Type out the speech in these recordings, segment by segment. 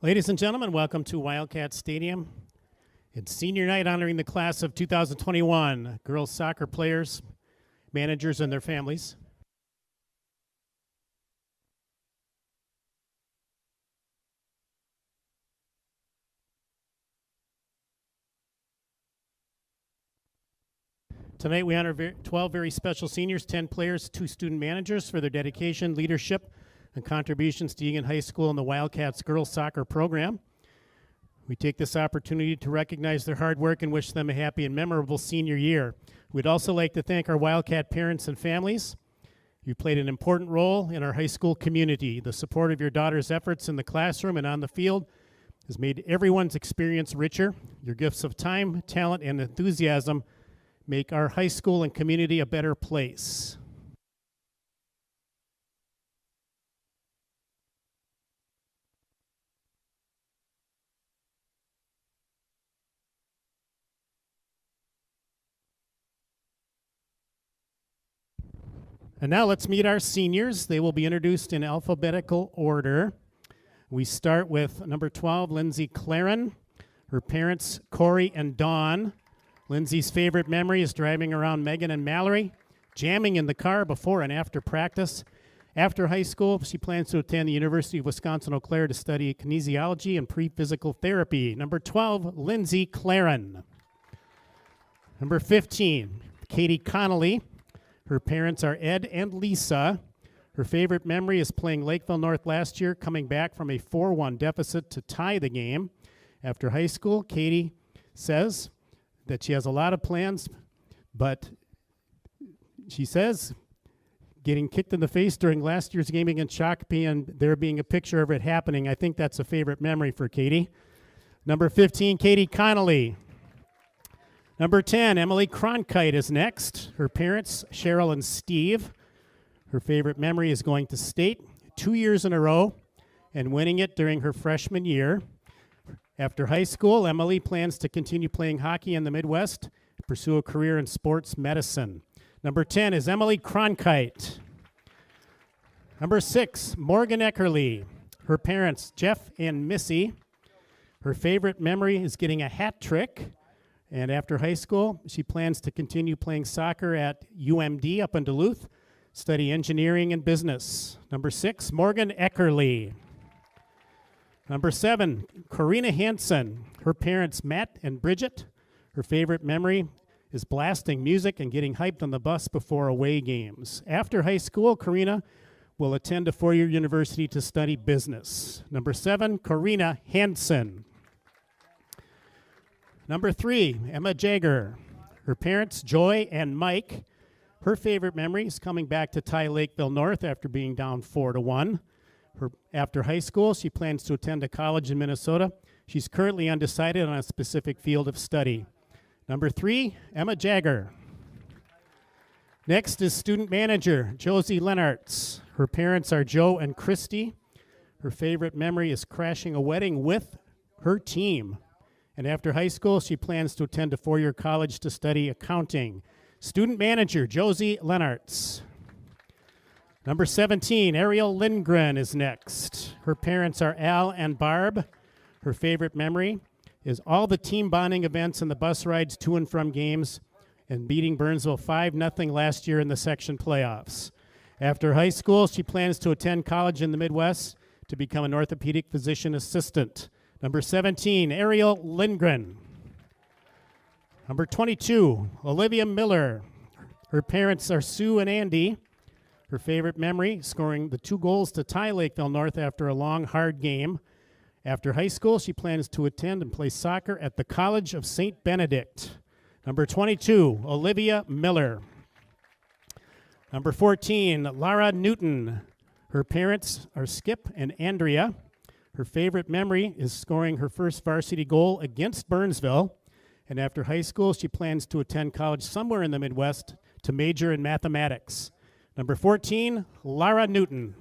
Ladies and gentlemen, welcome to Wildcat Stadium. It's senior night honoring the class of 2021, girls soccer players, managers, and their families. Tonight we honor 12 very special seniors, 10 players, 2 student managers for their dedication, leadership, and contributions to Eagan High School and the Wildcats girls soccer program. We take this opportunity to recognize their hard work and wish them a happy and memorable senior year. We'd also like to thank our Wildcat parents and families. You played an important role in our high school community. The support of your daughter's efforts in the classroom and on the field has made everyone's experience richer. Your gifts of time, talent, and enthusiasm make our high school and community a better place. And now let's meet our seniors. They will be introduced in alphabetical order. We start with number 12, Lindsey Claren. Her parents, Corey and Dawn. Lindsay's favorite memory is driving around Megan and Mallory, jamming in the car before and after practice. After high school, she plans to attend the University of Wisconsin-Eau Claire to study kinesiology and pre-physical therapy. Number 12, Lindsey Claren. Number 15, Katie Connolly. Her parents are Ed and Lisa. Her favorite memory is playing Lakeville North last year, coming back from a 4-1 deficit to tie the game. After high school, Katie says that she has a lot of plans, but she says getting kicked in the face during last year's game against Shakopee and there being a picture of it happening, I think that's a favorite memory for Katie. Number 15, Katie Connolly. Number 10, Emily Cronkite is next. Her parents, Cheryl and Steve. Her favorite memory is going to state 2 years in a row and winning it during her freshman year. After high school, Emily plans to continue playing hockey in the Midwest, pursue a career in sports medicine. Number 10 is Emily Cronkite. Number 6, Morgan Eckerley. Her parents, Jeff and Missy. Her favorite memory is getting a hat trick. And after high school, she plans to continue playing soccer at UMD up in Duluth, study engineering and business. Number 6, Morgan Eckerley. Number 7, Karina Hansen. Her parents, Matt and Bridget. Her favorite memory is blasting music and getting hyped on the bus before away games. After high school, Karina will attend a four-year university to study business. Number 7, Karina Hansen. Number 3, Emma Jagger. Her parents, Joy and Mike. Her favorite memory is coming back to tie Lakeville North after being down 4-1. After high school, she plans to attend a college in Minnesota. She's currently undecided on a specific field of study. Number 3, Emma Jagger. Next is student manager, Josie Lenartz. Her parents are Joe and Christy. Her favorite memory is crashing a wedding with her team. And after high school, she plans to attend a four-year college to study accounting. Student manager, Josie Lenartz. Number 17, Ariel Lindgren is next. Her parents are Al and Barb. Her favorite memory is all the team bonding events and the bus rides to and from games and beating Burnsville 5-0 last year in the section playoffs. After high school, she plans to attend college in the Midwest to become an orthopedic physician assistant. Number 17, Ariel Lindgren. Number 22, Olivia Miller. Her parents are Sue and Andy. Her favorite memory, scoring the 2 goals to tie Lakeville North after a long, hard game. After high school, she plans to attend and play soccer at the College of St. Benedict. Number 22, Olivia Miller. Number 14, Lara Newton. Her parents are Skip and Andrea. Her favorite memory is scoring her first varsity goal against Burnsville. And after high school, she plans to attend college somewhere in the Midwest to major in mathematics. Number 14, Lara Newton.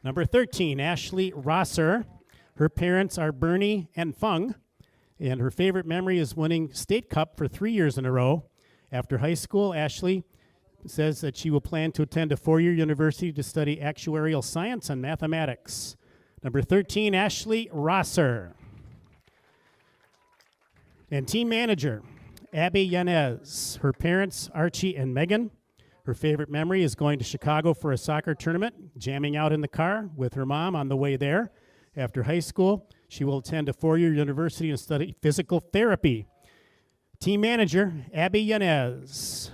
Number 13, Ashley Rosser. Her parents are Bernie and Fung, and her favorite memory is winning State Cup for 3 years in a row. After high school, Ashley says that she will plan to attend a four-year university to study actuarial science and mathematics. Number 13, Ashley Rosser. And team manager, Abby Yanez. Her parents, Archie and Megan. Her favorite memory is going to Chicago for a soccer tournament, jamming out in the car with her mom on the way there. After high school, she will attend a four-year university and study physical therapy. Team manager, Abby Yanez.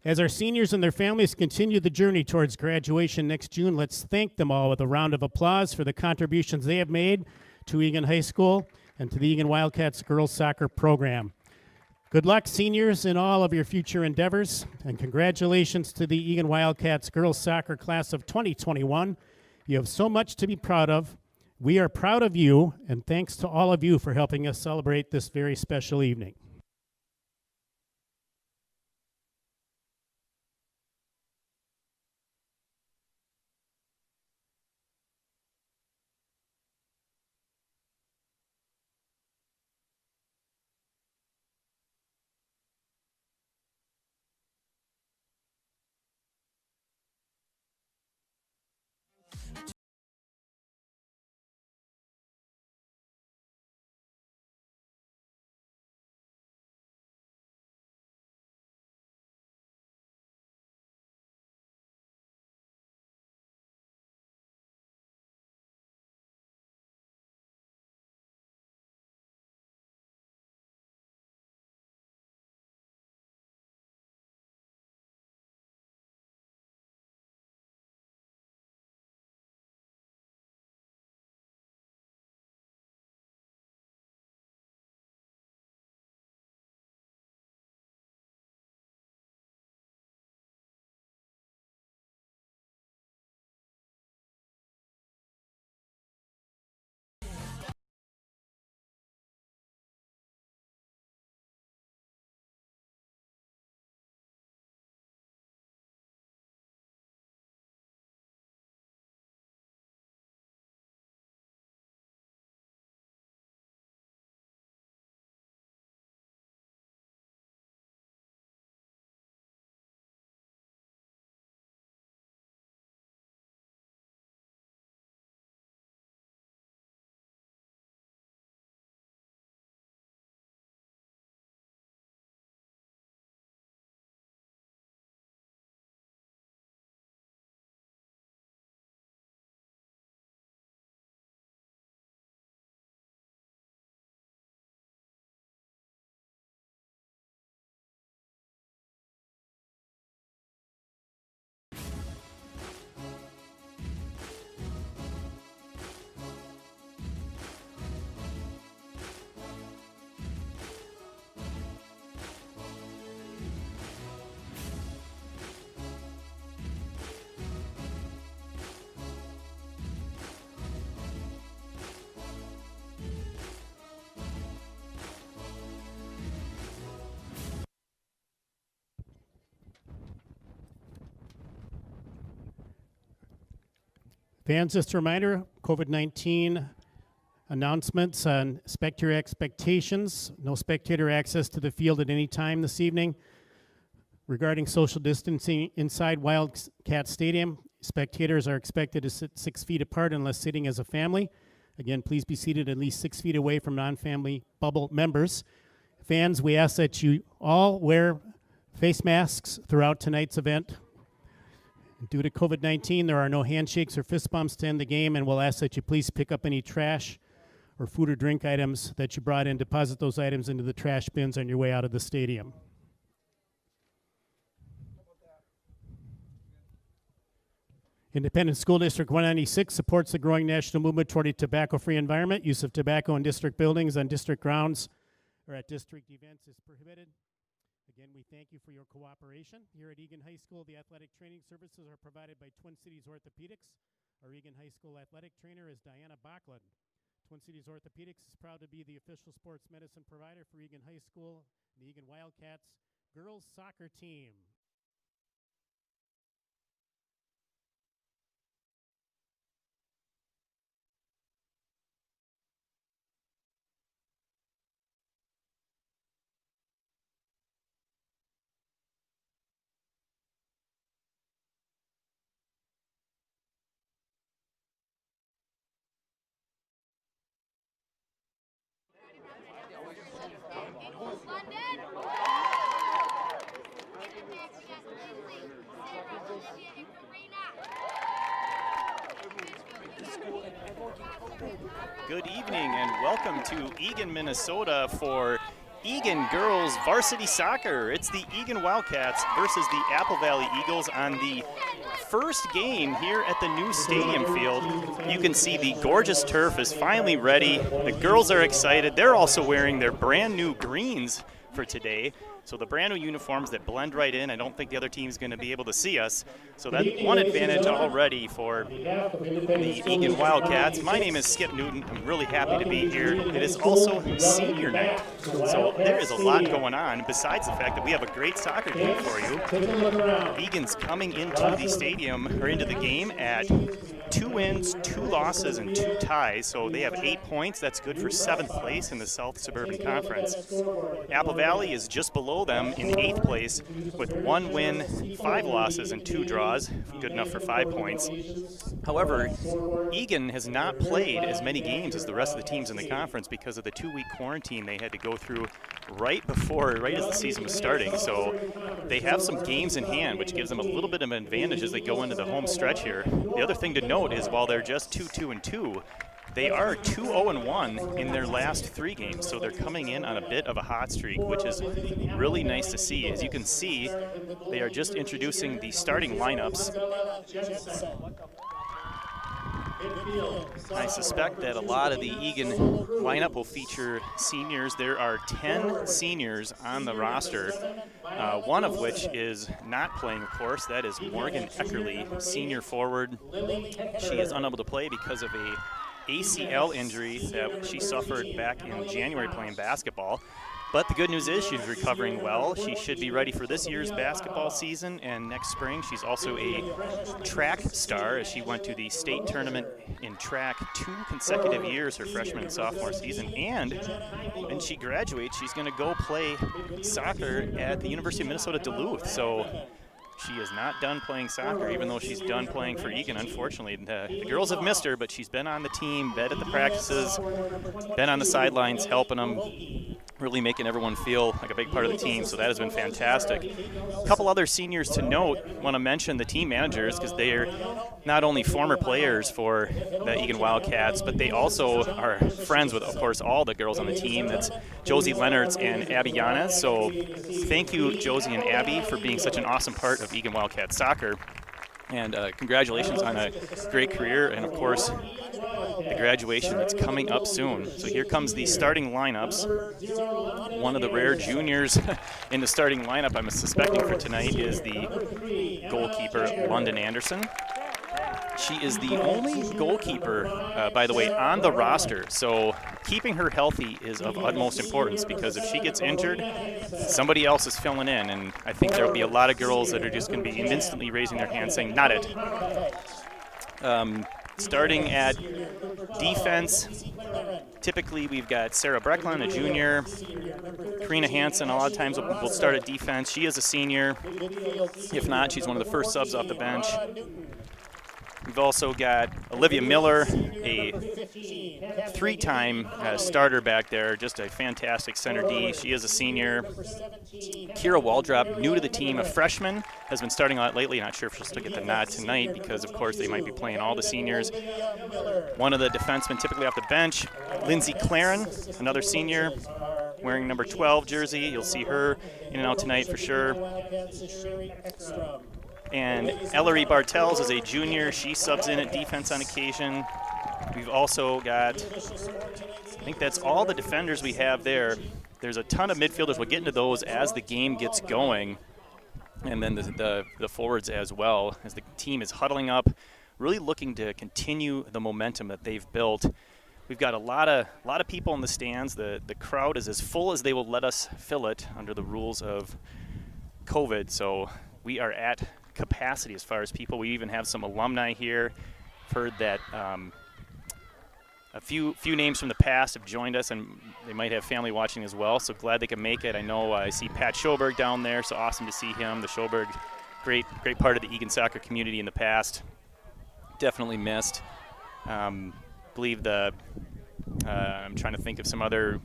As our seniors and their families continue the journey towards graduation next June, let's thank them all with a round of applause for the contributions they have made to Eagan High School and to the Eagan Wildcats girls soccer program. Good luck, seniors, in all of your future endeavors, and congratulations to the Eagan Wildcats girls soccer class of 2021. You have so much to be proud of. We are proud of you, and thanks to all of you for helping us celebrate this very special evening. Fans, just a reminder, COVID-19 announcements on spectator expectations. No spectator access to the field at any time this evening. Regarding social distancing inside Wildcat Stadium, spectators are expected to sit 6 feet apart unless sitting as a family. Again, please be seated at least 6 feet away from non-family bubble members. Fans, we ask that you all wear face masks throughout tonight's event. Due to COVID-19, there are no handshakes or fist bumps to end the game, and we'll ask that you please pick up any trash or food or drink items that you brought in. Deposit those items into the trash bins on your way out of the stadium. Independent School District 196 supports the growing national movement toward a tobacco-free environment. Use of tobacco in district buildings, on district grounds, or at district events is prohibited. Again, we thank you for your cooperation. Here at Eagan High School, the athletic training services are provided by Twin Cities Orthopedics. Our Eagan High School athletic trainer is Diana Backlund. Twin Cities Orthopedics is proud to be the official sports medicine provider for Eagan High School and the Eagan Wildcats girls soccer team. Good evening and welcome to Eagan, Minnesota for Eagan Girls Varsity Soccer. It's the Eagan Wildcats versus the Apple Valley Eagles on the first game here at the new stadium field. You can see the gorgeous turf is finally ready. The girls are excited. They're also wearing their brand new greens for today. So the brand new uniforms that blend right in. I don't think the other team is going to be able to see us. So that's one advantage already for the Eagan Wildcats. My name is Skip Newton. I'm really happy to be here. It is also senior night. So there is a lot going on besides the fact that we have a great soccer game for you. Eagan's coming into the stadium, or into the game at 2 wins, 2 losses, and 2 ties. So they have 8 points. That's good for 7th place in the South Suburban Conference. Apple Valley is just below them in 8th place with 1 win, 5 losses, and 2 draws. Good enough for 5 points. However, Eagan has not played as many games as the rest of the teams in the conference because of the 2-week quarantine they had to go through right as the season was starting. So they have some games in hand, which gives them a little bit of an advantage as they go into the home stretch here. The other thing to note is while they're just 2-2-2, they are 2-0-1 in their last 3 games, so they're coming in on a bit of a hot streak, which is really nice to see. As you can see, they are just introducing the starting lineups. I suspect that a lot of the Eagan lineup will feature seniors. There are 10 seniors on the roster, one of which is not playing, of course. That is Morgan Eckerley, senior forward. She is unable to play because of a ACL injury that she suffered back in January playing basketball. But the good news is she's recovering well. She should be ready for this year's basketball season and next spring. She's also a track star as she went to the state tournament in track 2 consecutive years her freshman and sophomore season. And when she graduates, she's going to go play soccer at the University of Minnesota Duluth. So she is not done playing soccer, even though she's done playing for Eagan, unfortunately. The girls have missed her, but she's been on the team, been at the practices, been on the sidelines helping them, really making everyone feel like a big part of the team, so that has been fantastic. A couple other seniors to note, want to mention the team managers because they are not only former players for the Eagan Wildcats, but they also are friends with, of course, all the girls on the team. That's Josie Leonards and Abby Yanez. So thank you, Josie and Abby, for being such an awesome part of Eagan Wildcat soccer. And congratulations on a great career, and of course, the graduation that's coming up soon. So here comes the starting lineups. One of the rare juniors in the starting lineup I'm suspecting for tonight is the goalkeeper, London Anderson. She is the only goalkeeper, by the way, on the roster. So keeping her healthy is of utmost importance because if she gets injured, somebody else is filling in. And I think there will be a lot of girls that are just going to be instantly raising their hands saying, not it. Starting at defense, typically we've got Sarah Brecklin, a junior. Karina Hansen, a lot of times will start at defense. She is a senior. If not, she's one of the first subs off the bench. We've also got Olivia Miller, a 3-time starter back there, just a fantastic center D. She is a senior. Kira Waldrop, new to the team, a freshman, has been starting a lot lately. Not sure if she'll still get the nod tonight because, of course, they might be playing all the seniors. One of the defensemen typically off the bench, Lindsey Claren, another senior, wearing number 12 jersey. You'll see her in and out tonight for sure. And Ellery Bartels is a junior. She subs in at defense on occasion. We've also got, I think that's all the defenders we have there. There's a ton of midfielders. We'll get into those as the game gets going. And then the forwards as well, as the team is huddling up, really looking to continue the momentum that they've built. We've got a lot of people in the stands. The crowd is as full as they will let us fill it under the rules of COVID. So we are at capacity as far as people. We even have some alumni here. Heard that a few names from the past have joined us, and they might have family watching as well, so glad they can make it. I know I see Pat Schoberg down there, so awesome to see him. The Schoberg, great part of the Eagan soccer community in the past. Definitely missed. Believe I'm trying to think of some other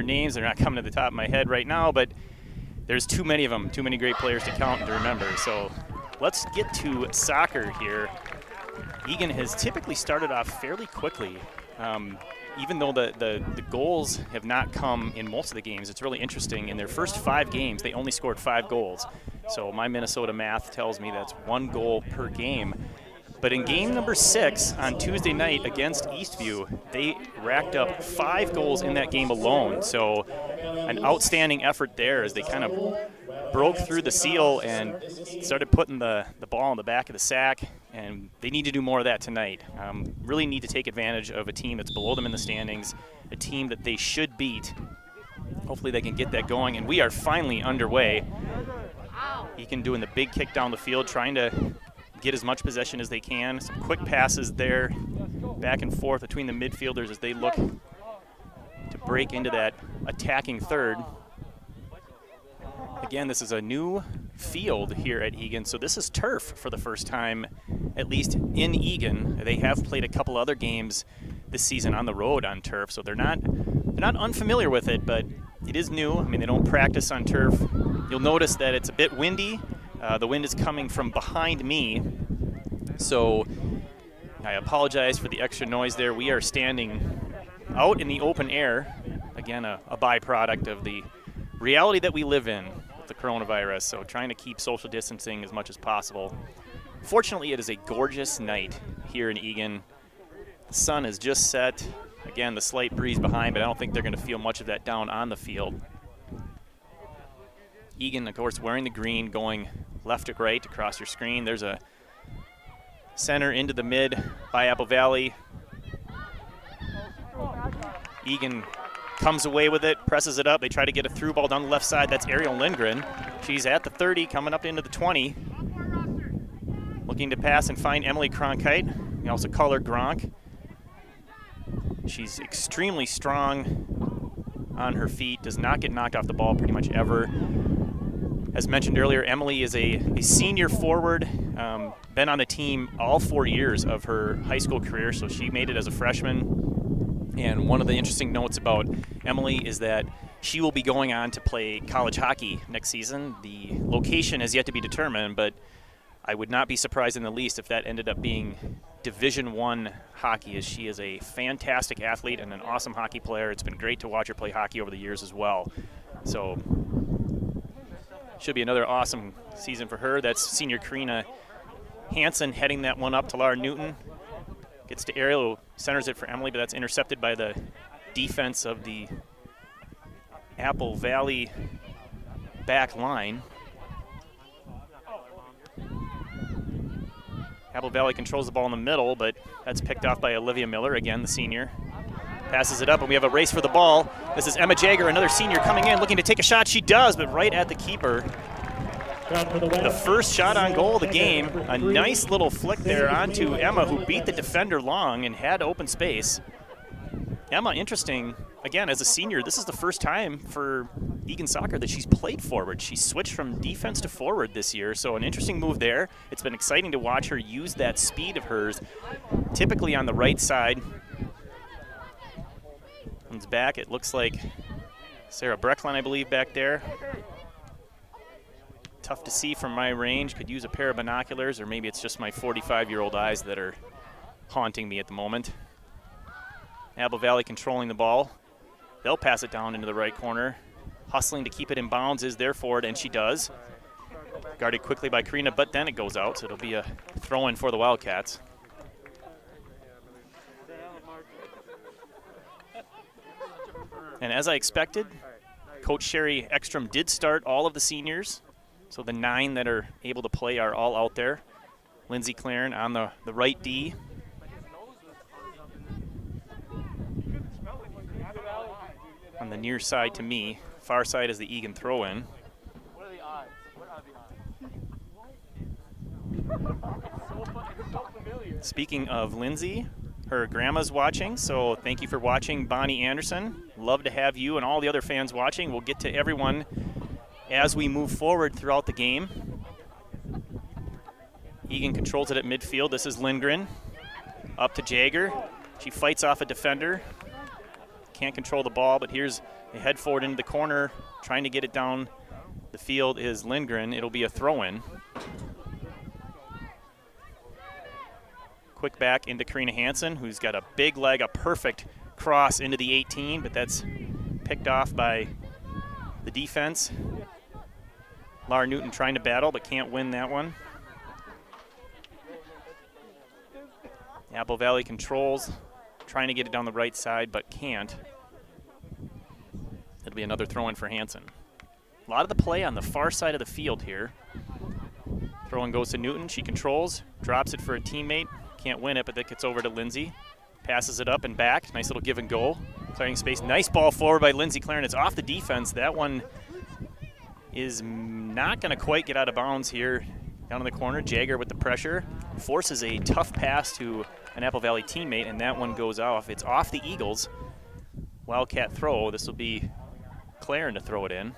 names. They're not coming to the top of my head right now, but there's too many of them, too many great players to count and to remember. So let's get to soccer here. Eagan has typically started off fairly quickly. Even though the goals have not come in most of the games, it's really interesting. In their first 5 games, they only scored 5 goals. So my Minnesota math tells me that's 1 goal per game. But in game number 6 on Tuesday night against Eastview, they racked up 5 goals in that game alone. So an outstanding effort there as they kind of broke through the seal and started putting the ball in the back of the sack, and they need to do more of that tonight. Really need to take advantage of a team that's below them in the standings, a team that they should beat. Hopefully they can get that going, and we are finally underway. Eagan doing the big kick down the field, trying to get as much possession as they can. Some quick passes there, back and forth between the midfielders as they look to break into that attacking third. Again, this is a new field here at Eagan, so this is turf for the first time, at least in Eagan. They have played a couple other games this season on the road on turf, so they're not unfamiliar with it, but it is new. I mean, they don't practice on turf. You'll notice that it's a bit windy. The wind is coming from behind me, so I apologize for the extra noise there. We are standing out in the open air, again, a byproduct of the reality that we live in, the coronavirus, so trying to keep social distancing as much as possible. Fortunately, it is a gorgeous night here in Eagan. The sun has just set. Again, the slight breeze behind, but I don't think they're going to feel much of that down on the field. Eagan, of course, wearing the green, going left to right across your screen. There's a center into the mid by Apple Valley. Eagan comes away with it, presses it up. They try to get a through ball down the left side. That's Ariel Lindgren. She's at the 30, coming up into the 20. Looking to pass and find Emily Cronkite. We also call her Gronk. She's extremely strong on her feet, does not get knocked off the ball pretty much ever. As mentioned earlier, Emily is a senior forward, been on the team all 4 years of her high school career, so she made it as a freshman. And one of the interesting notes about Emily is that she will be going on to play college hockey next season. The location has yet to be determined, but I would not be surprised in the least if that ended up being Division I hockey, as she is a fantastic athlete and an awesome hockey player. It's been great to watch her play hockey over the years as well. So should be another awesome season for her. That's senior Karina Hansen heading that one up to Lara Newton. Gets to Ariel, centers it for Emily, but that's intercepted by the defense of the Apple Valley back line. Apple Valley controls the ball in the middle, but that's picked off by Olivia Miller, again, the senior. Passes it up, and we have a race for the ball. This is Emma Jagger, another senior, coming in, looking to take a shot. She does, but right at the keeper. The first shot on goal of the game. A nice little flick there onto Emma, who beat the defender long and had open space. Emma, interesting, again, as a senior, this is the first time for Eagan soccer that she's played forward. She switched from defense to forward this year, so an interesting move there. It's been exciting to watch her use that speed of hers, typically on the right side. Comes back, it looks like Sarah Breckline, I believe, back there. Tough to see from my range, could use a pair of binoculars, or maybe it's just my 45-year-old eyes that are haunting me at the moment. Apple Valley controlling the ball. They'll pass it down into the right corner. Hustling to keep it in bounds is their forward, and she does. Guarded quickly by Karina, but then it goes out, so it'll be a throw-in for the Wildcats. And as I expected, Coach Sherry Ekstrom did start all of the seniors. So the 9 that are able to play are all out there. Lindsey Claren on the right D. On the near side to me. Far side is the Eagan throw-in. What are the odds? Speaking of Lindsey, her grandma's watching, so thank you for watching, Bonnie Anderson. Love to have you and all the other fans watching. We'll get to everyone as we move forward throughout the game. Eagan controls it at midfield. This is Lindgren. Up to Jagger. She fights off a defender. Can't control the ball, but here's a head forward into the corner. Trying to get it down the field is Lindgren. It'll be a throw-in. Quick back into Karina Hansen, who's got a big leg, a perfect cross into the 18, but that's picked off by the defense. Lara Newton trying to battle, but can't win that one. Apple Valley controls, trying to get it down the right side, but can't. It'll be another throw-in for Hansen. A lot of the play on the far side of the field here. Throw-in goes to Newton. She controls, drops it for a teammate. Can't win it, but that gets over to Lindsey. Passes it up and back. Nice little give and go. Clearing space. Nice ball forward by Lindsey Claren. It's off the defense. That one is not going to quite get out of bounds here. Down in the corner, Jagger with the pressure. Forces a tough pass to an Apple Valley teammate, and that one goes off. It's off the Eagles. Wildcat throw. This will be Claren to throw it in.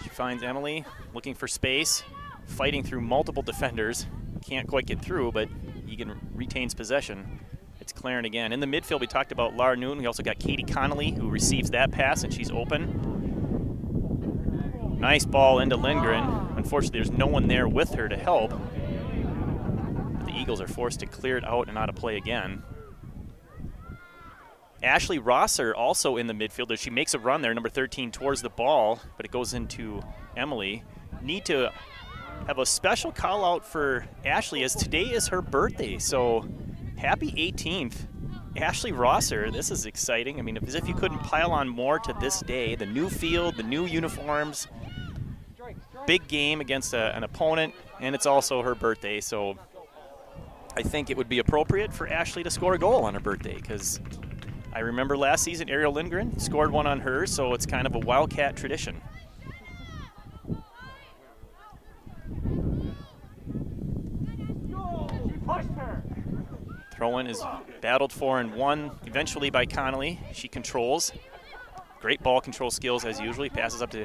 She finds Emily looking for space, fighting through multiple defenders. Can't quite get through, but Eagan retains possession. It's Claren again. In the midfield, we talked about Lara Newton. We also got Katie Connolly, who receives that pass, and she's open. Nice ball into Lindgren. Unfortunately, there's no one there with her to help. The Eagles are forced to clear it out and out of play again. Ashley Rosser also in the midfield. She makes a run there, number 13, towards the ball, but it goes into Emily. Need to have a special call out for Ashley, as today is her birthday. So happy 18th, Ashley Rosser. This is exciting. I mean, as if you couldn't pile on more to this day. The new field, the new uniforms, big game against an opponent, and it's also her birthday. So I think it would be appropriate for Ashley to score a goal on her birthday, because I remember last season Ariel Lindgren scored one on her, so it's kind of a Wildcat tradition. Throw-in is battled for and won eventually by Connolly. She controls. Great ball control skills as usually. Passes up to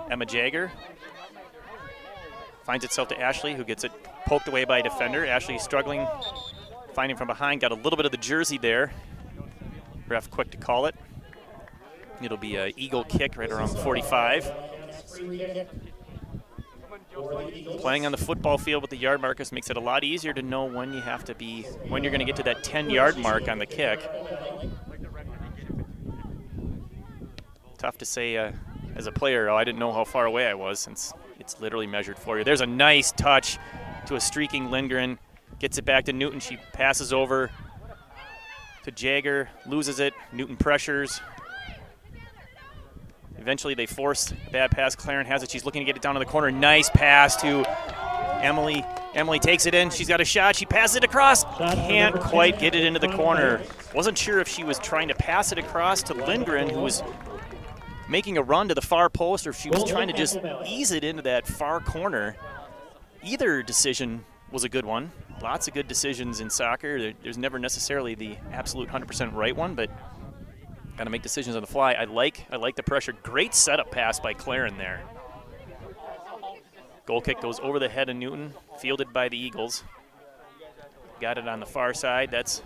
Emma Jagger. Finds itself to Ashley, who gets it poked away by a defender. Ashley struggling, finding from behind. Got a little bit of the jersey there. Ref quick to call it. It'll be an Eagle kick right around 45. Playing on the football field with the yard markers makes it a lot easier to know when you have to be, when you're going to get to that 10-yard mark on the kick. Tough to say as a player, I didn't know how far away I was, since it's literally measured for you. There's a nice touch to a streaking Lindgren. Gets it back to Newton. She passes over to Jagger, loses it. Newton pressures. Eventually they force a bad pass. Claren has it. She's looking to get it down to the corner. Nice pass to Emily. Emily takes it in. She's got a shot. She passes it across. Can't quite get it into the corner. Wasn't sure if she was trying to pass it across to Lindgren, who was making a run to the far post, or if she was trying to just ease it into that far corner. Either decision was a good one. Lots of good decisions in soccer. There's never necessarily the absolute 100% right one, but got to make decisions on the fly. I like the pressure. Great setup pass by Claren there. Goal kick goes over the head of Newton, fielded by the Eagles. Got it on the far side. That's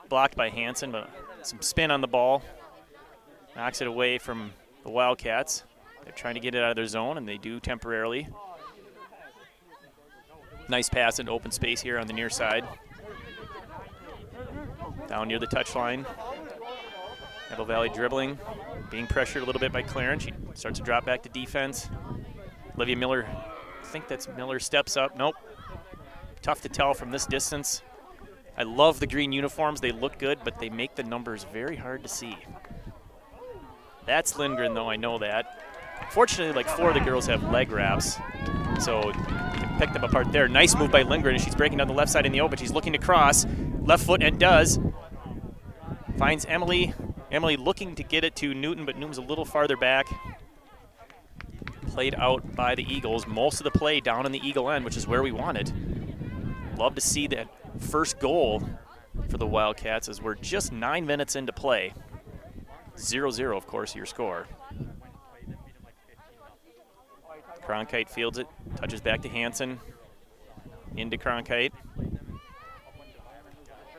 blocked by Hansen, but some spin on the ball. Knocks it away from the Wildcats. They're trying to get it out of their zone, and they do temporarily. Nice pass into open space here on the near side. Down near the touchline. Apple Valley dribbling, being pressured a little bit by Claren. She starts to drop back to defense. Olivia Miller, I think that's Miller, steps up. Nope. Tough to tell from this distance. I love the green uniforms. They look good, but they make the numbers very hard to see. That's Lindgren, though, I know that. Fortunately, like 4 of the girls have leg wraps, so you can pick them apart there. Nice move by Lindgren, and she's breaking down the left side in the open. She's looking to cross. Left foot, and does. Finds Emily. Emily looking to get it to Newton, but Newton's a little farther back. Played out by the Eagles. Most of the play down in the Eagle end, which is where we wanted. Love to see that first goal for the Wildcats, as we're just 9 minutes into play. 0-0, of course, your score. Cronkite fields it, touches back to Hansen. Into Cronkite.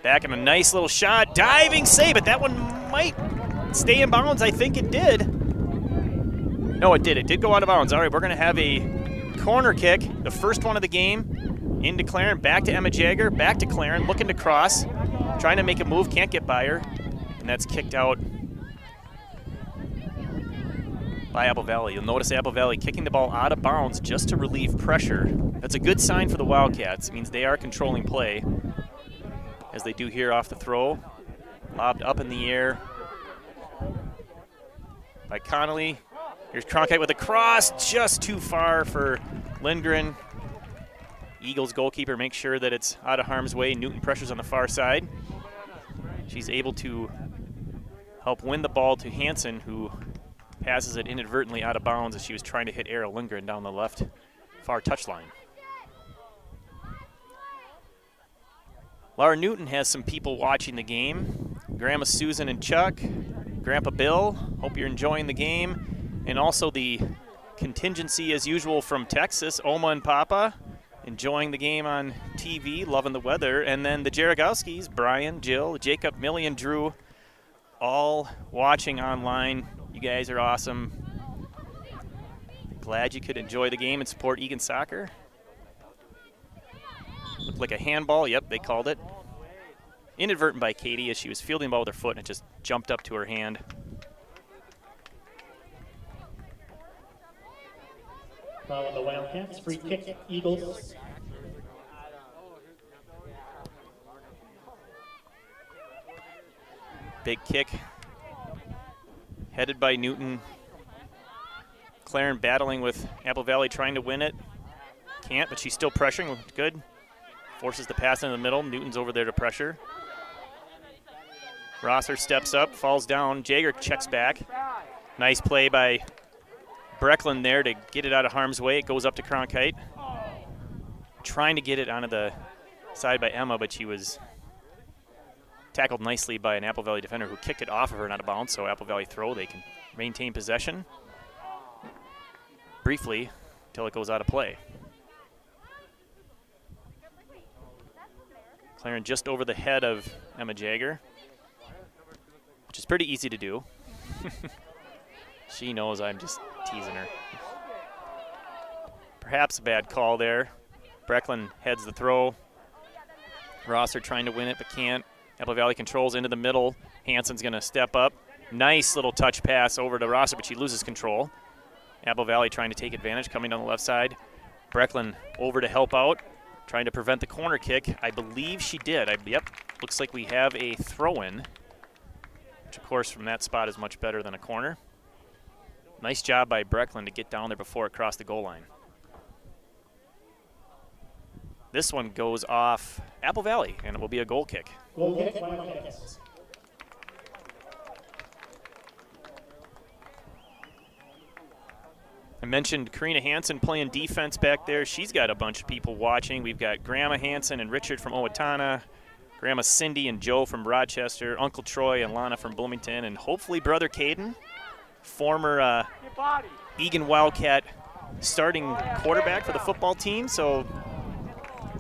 Back in a nice little shot, diving save, but that one might stay in bounds. I think it did. No, it did. It did go out of bounds. All right, we're going to have a corner kick, the first one of the game, into Claren, back to Emma Jagger, back to Claren, looking to cross, trying to make a move, can't get by her, and that's kicked out by Apple Valley. You'll notice Apple Valley kicking the ball out of bounds just to relieve pressure. That's a good sign for the Wildcats. It means they are controlling play, as they do here off the throw. Lobbed up in the air by Connolly. Here's Cronkite with a cross, just too far for Lindgren. Eagles goalkeeper makes sure that it's out of harm's way. Newton pressures on the far side. She's able to help win the ball to Hansen, who passes it inadvertently out of bounds as she was trying to hit Ariel Lindgren down the left far touchline. Lara Newton has some people watching the game. Grandma Susan and Chuck, Grandpa Bill, hope you're enjoying the game. And also the contingency as usual from Texas, Oma and Papa, enjoying the game on TV, loving the weather. And then the Jaragowskis, Brian, Jill, Jacob, Millie, and Drew, all watching online. You guys are awesome. Glad you could enjoy the game and support Eagan soccer. Looked like a handball. Yep, they called it. Inadvertent by Katie as she was fielding the ball with her foot and it just jumped up to her hand. Foul the Wildcats. Free kick, Eagles. Big kick. Headed by Newton. Claren battling with Apple Valley trying to win it. Can't, but she's still pressuring. Good. Forces the pass into the middle. Newton's over there to pressure. Rosser steps up, falls down. Jaeger checks back. Nice play by Brecklin there to get it out of harm's way. It goes up to Cronkite. Trying to get it onto the side by Emma, but she was tackled nicely by an Apple Valley defender who kicked it off of her and out of bounds. So Apple Valley throw, they can maintain possession briefly until it goes out of play. Claren just over the head of Emma Jagger, which is pretty easy to do. She knows I'm just teasing her. Perhaps a bad call there. Brecklin heads the throw. Rosser trying to win it but can't. Apple Valley controls into the middle. Hansen's going to step up. Nice little touch pass over to Rosser, but she loses control. Apple Valley trying to take advantage, coming down the left side. Brecklin over to help out, trying to prevent the corner kick. I believe she did. Yep, looks like we have a throw-in, which of course from that spot is much better than a corner. Nice job by Brecklin to get down there before it crossed the goal line. This one goes off Apple Valley, and it will be a goal kick. Goal kick, Wildcats. I mentioned Karina Hansen playing defense back there. She's got a bunch of people watching. We've got Grandma Hansen and Richard from Owatonna, Grandma Cindy and Joe from Rochester, Uncle Troy and Lana from Bloomington, and hopefully Brother Caden, former Eagan Wildcat starting quarterback for the football team. So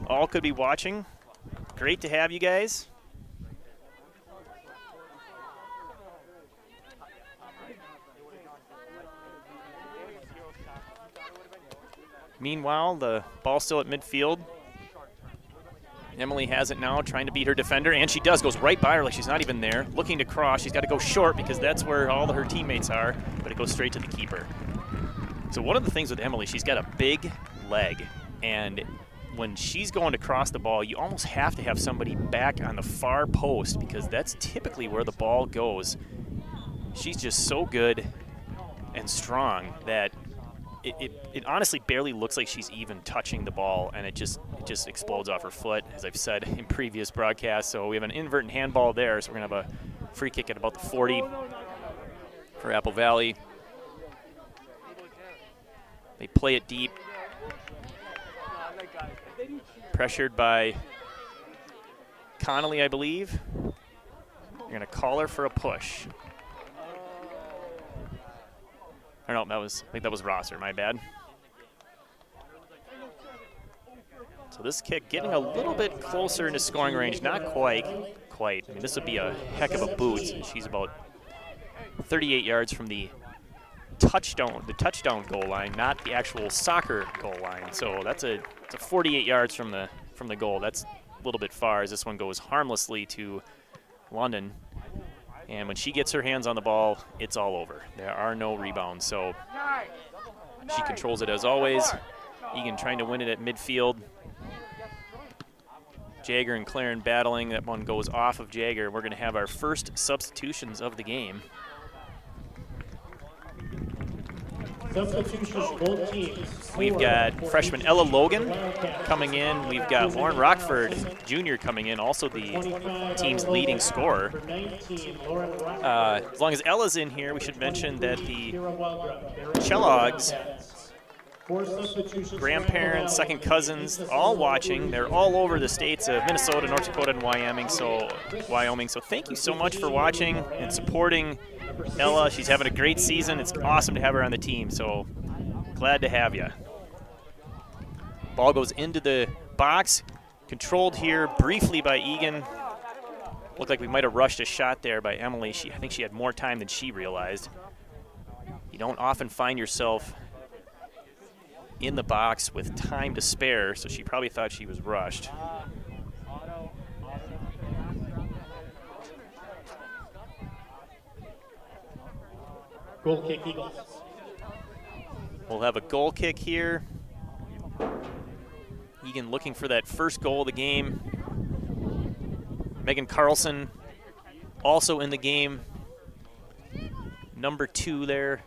all could be watching. Great to have you guys. Meanwhile, the ball's still at midfield. Emily has it now, trying to beat her defender, and she does. Goes right by her like she's not even there. Looking to cross. She's got to go short because that's where all of her teammates are, but it goes straight to the keeper. So one of the things with Emily, she's got a big leg, and when she's going to cross the ball, you almost have to have somebody back on the far post because that's typically where the ball goes. She's just so good and strong that it honestly barely looks like she's even touching the ball, and it just explodes off her foot, as I've said in previous broadcasts. So we have an inverted handball there, so we're going to have a free kick at about the 40 for Apple Valley. They play it deep. Pressured by Connolly, I believe. You're going to call her for a push. Or no, I think that was Rosser, my bad. So this kick getting a little bit closer into scoring range, not quite. I mean, this would be a heck of a boot. She's about 38 yards from the touchdown goal line, not the actual soccer goal line. So it's a 48 yards from the goal. That's a little bit far as this one goes harmlessly to London. And when she gets her hands on the ball, it's all over. There are no rebounds. So she controls it as always. Eagan trying to win it at midfield. Jagger and Claren battling. That one goes off of Jagger. We're going to have our first substitutions of the game. We've got freshman Ella Logan coming in. We've got Lauren Rockford Jr. coming in, also the team's leading scorer. As long as Ella's in here, we should mention that the Kellogg's grandparents, second cousins, all watching. They're all over the states of Minnesota, North Dakota, and Wyoming. So thank you so much for watching and supporting Ella. She's having a great season. It's awesome to have her on the team, so glad to have you. Ball goes into the box, controlled here briefly by Eagan. Looked like we might have rushed a shot there by Emily. I think she had more time than she realized. You don't often find yourself in the box with time to spare, so she probably thought she was rushed. Goal kick, Eagles. We'll have a goal kick here. Eagan looking for that first goal of the game. Megan Carlson also in the game. Number 2 there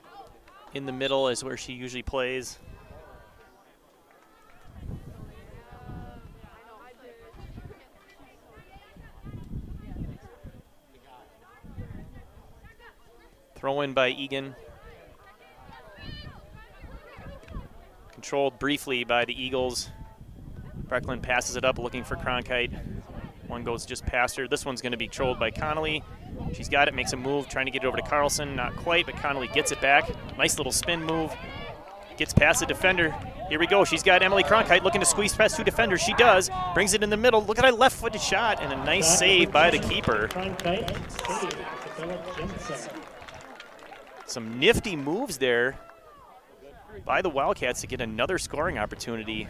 in the middle is where she usually plays. Throw in by Eagan. Controlled briefly by the Eagles. Brecklin passes it up looking for Cronkite. One goes just past her. This one's going to be controlled by Connolly. She's got it, makes a move, trying to get it over to Carlson. Not quite, but Connolly gets it back. Nice little spin move. Gets past the defender. Here we go. She's got Emily Cronkite looking to squeeze past 2 defenders. She does. Brings it in the middle. Look at that left-footed shot and a nice save by the keeper. Some nifty moves there by the Wildcats to get another scoring opportunity.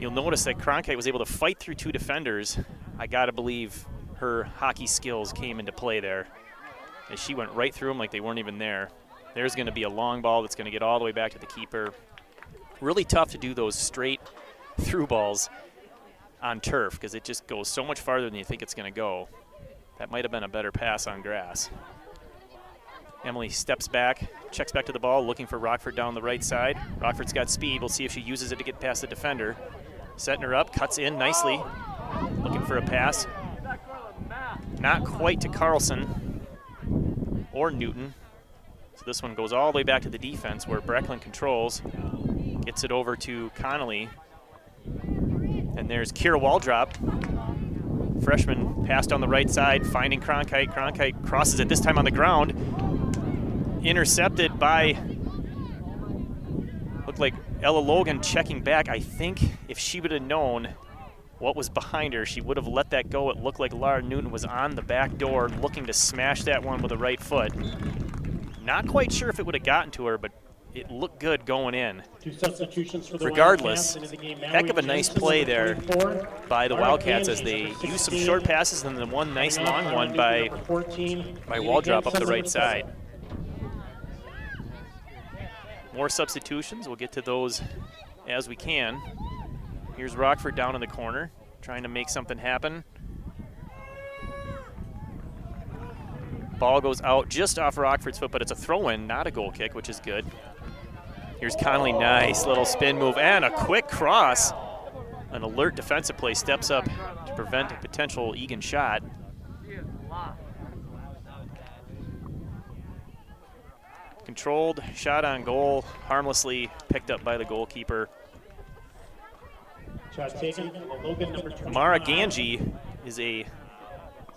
You'll notice that Cronkite was able to fight through 2 defenders. I got to believe her hockey skills came into play there, as she went right through them like they weren't even there. There's going to be a long ball that's going to get all the way back to the keeper. Really tough to do those straight through balls on turf because it just goes so much farther than you think it's going to go. That might have been a better pass on grass. Emily steps back, checks back to the ball, looking for Rockford down the right side. Rockford's got speed. We'll see if she uses it to get past the defender. Setting her up, cuts in nicely. Looking for a pass. Not quite to Carlson or Newton. So this one goes all the way back to the defense where Brecklin controls. Gets it over to Connolly. And there's Kira Waldrop. Freshman passed on the right side, finding Cronkite. Cronkite crosses it, this time on the ground. Intercepted by, looked like Ella Logan checking back. I think if she would have known what was behind her, she would have let that go. It looked like Lara Newton was on the back door looking to smash that one with the right foot. Not quite sure if it would have gotten to her, but it looked good going in. 2 substitutions for the Regardless, Wildcats. heck of a nice play there by the Wildcats as they use some short passes and then one nice long one by Waldrop up the right side. More substitutions. We'll get to those as we can. Here's Rockford down in the corner, trying to make something happen. Ball goes out just off Rockford's foot, but it's a throw-in, not a goal kick, which is good. Here's Connolly, nice little spin move and a quick cross. An alert defensive play, steps up to prevent a potential Eagan shot. Controlled shot on goal, harmlessly picked up by the goalkeeper. Mara Ganji is a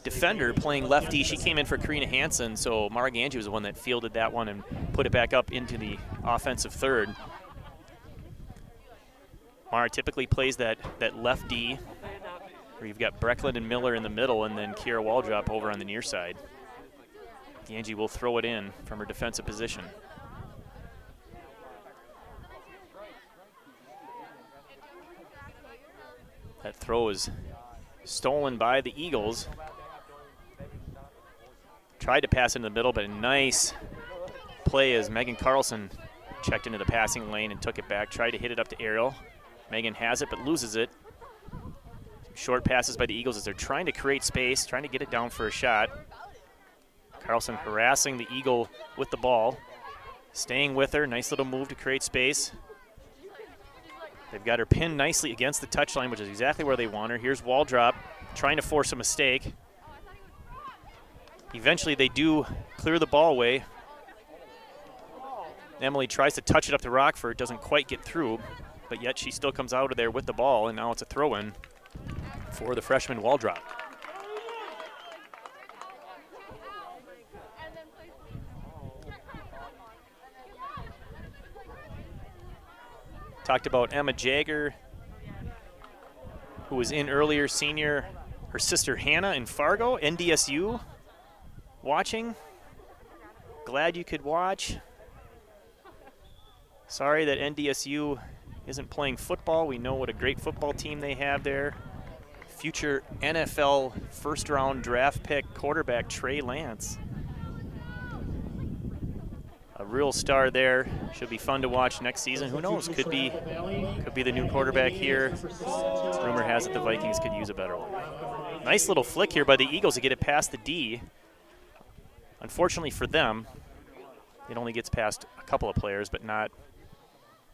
defender playing lefty. She came in for Karina Hansen, so Mara Ganji was the one that fielded that one and put it back up into the offensive third. Mara typically plays that left D, where you've got Brecklin and Miller in the middle, and then Kira Waldrop over on the near side. Ganji will throw it in from her defensive position. That throw is stolen by the Eagles. Tried to pass in the middle, but a nice play as Megan Carlson checked into the passing lane and took it back. Tried to hit it up to Ariel. Megan has it, but loses it. Short passes by the Eagles as they're trying to create space, trying to get it down for a shot. Carlson harassing the Eagle with the ball. Staying with her, nice little move to create space. They've got her pinned nicely against the touchline, which is exactly where they want her. Here's Waldrop trying to force a mistake. Eventually they do clear the ball away. Emily tries to touch it up to Rockford, doesn't quite get through, but yet she still comes out of there with the ball, and now it's a throw-in for the freshman Waldrop. Talked about Emma Jagger, who was in earlier, senior. Her sister Hannah in Fargo, NDSU, watching. Glad you could watch. Sorry that NDSU isn't playing football. We know what a great football team they have there. Future NFL first-round draft pick quarterback Trey Lance. A real star there. Should be fun to watch next season. Who knows? Could be the new quarterback here. Rumor has it the Vikings could use a better one. Nice little flick here by the Eagles to get it past the D. Unfortunately for them, it only gets past a couple of players, but not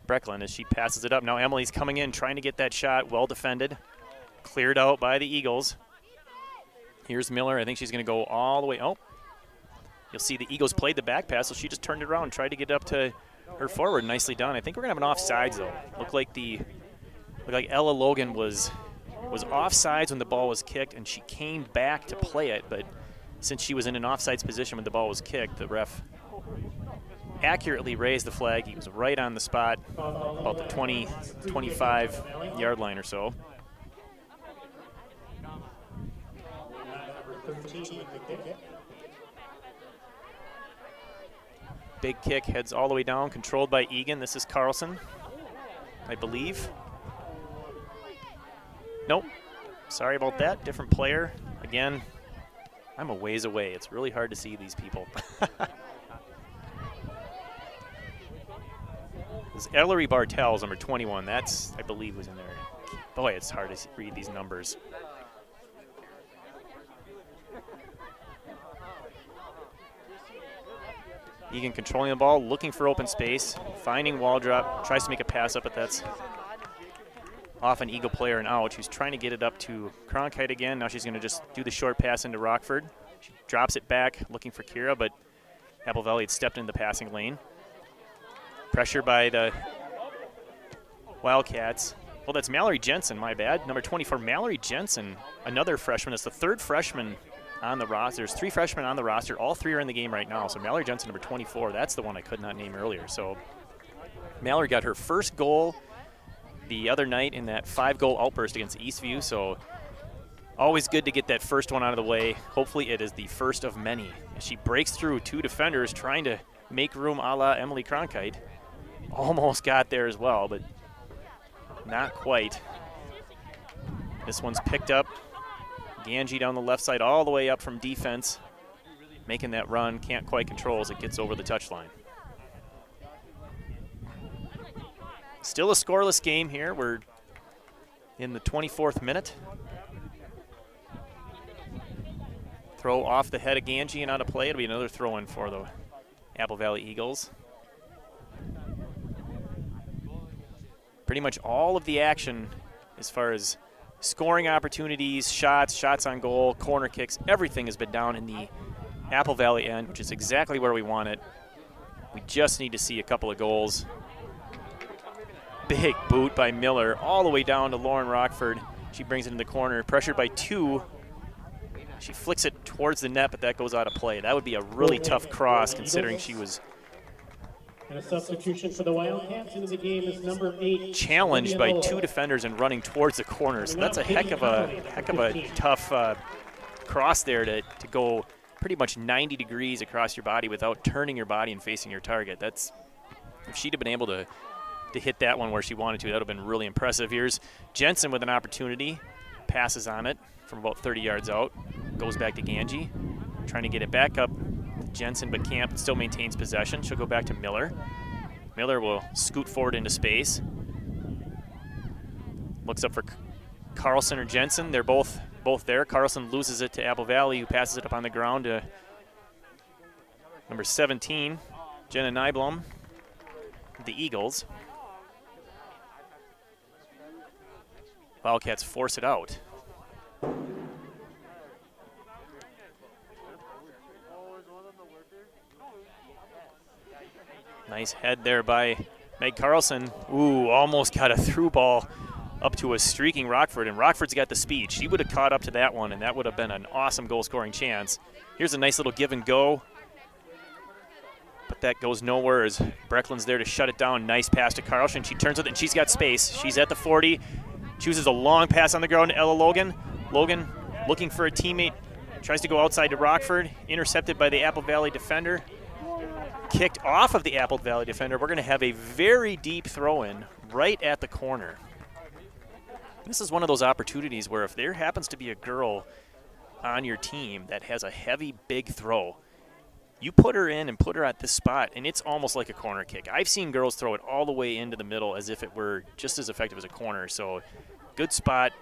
Brecklin as she passes it up. Now Emily's coming in, trying to get that shot. Well defended. Cleared out by the Eagles. Here's Miller. I think she's going to go all the way. Oh. You'll see the Eagles played the back pass, so she just turned it around and tried to get up to her forward. Nicely done. I think we're going to have an offsides, though. Looked like Ella Logan was offsides when the ball was kicked, and she came back to play it. But since she was in an offsides position when the ball was kicked, the ref accurately raised the flag. He was right on the spot, about the 20, 25-yard line or so. Big kick, heads all the way down, controlled by Eagan. This is Carlson, I believe. Nope, sorry about that, different player. Again, I'm a ways away. It's really hard to see these people. This Ellery Bartels, number 21, that's, I believe, was in there. Boy, it's hard to read these numbers. Eagan controlling the ball, looking for open space, finding Waldrop, tries to make a pass up, but that's off an Eagle player and out. She's trying to get it up to Cronkite again. Now she's going to just do the short pass into Rockford. She drops it back, looking for Kira, but Apple Valley had stepped into the passing lane. Pressure by the Wildcats. Well, that's Mallory Jensen, my bad. Number 24, Mallory Jensen, another freshman. It's the third freshman on the roster. There's 3 freshmen on the roster. All 3 are in the game right now. So Mallory Jensen, number 24, that's the one I could not name earlier. So Mallory got her first goal the other night in that 5-goal outburst against Eastview. So always good to get that first one out of the way. Hopefully it is the first of many. She breaks through 2 defenders trying to make room a la Emily Cronkite. Almost got there as well, but not quite. This one's picked up. Ganji down the left side all the way up from defense, making that run. Can't quite control as it gets over the touchline. Still a scoreless game here. We're in the 24th minute. Throw off the head of Ganji and out of play. It'll be another throw-in for the Apple Valley Eagles. Pretty much all of the action as far as scoring opportunities, shots on goal, corner kicks, everything has been down in the Apple Valley end, which is exactly where we want it. We just need to see a couple of goals. Big boot by Miller all the way down to Lauren Rockford. She brings it in the corner, pressured by 2. She flicks it towards the net, but that goes out of play. That would be a really tough cross considering she was and a substitution for the Wildcats into the game is number 8. Challenged by 2 defenders and running towards the corner. So that's a heck of a tough cross there to go pretty much 90 degrees across your body without turning your body and facing your target. That's, if she'd have been able to hit that one where she wanted to, that would have been really impressive. Here's Jensen with an opportunity, passes on it from about 30 yards out, goes back to Ganji, trying to get it back up to Jensen, but Camp still maintains possession. She'll go back to Miller. Miller will scoot forward into space. Looks up for Carlson or Jensen. They're both there. Carlson loses it to Apple Valley, who passes it up on the ground to number 17, Jenna Nyblom, the Eagles. Wildcats force it out. Nice head there by Meg Carlson. Ooh, almost got a through ball up to a streaking Rockford, and Rockford's got the speed. She would have caught up to that one, and that would have been an awesome goal-scoring chance. Here's a nice little give and go, but that goes nowhere as Breckland's there to shut it down. Nice pass to Carlson. She turns with it, and she's got space. She's at the 40. Chooses a long pass on the ground to Ella Logan. Logan looking for a teammate. Tries to go outside to Rockford. Intercepted by the Apple Valley defender. Kicked off of the Apple Valley defender. We're going to have a very deep throw-in right at the corner. This is one of those opportunities where if there happens to be a girl on your team that has a heavy, big throw, you put her in and put her at this spot, and it's almost like a corner kick. I've seen girls throw it all the way into the middle as if it were just as effective as a corner. So good spot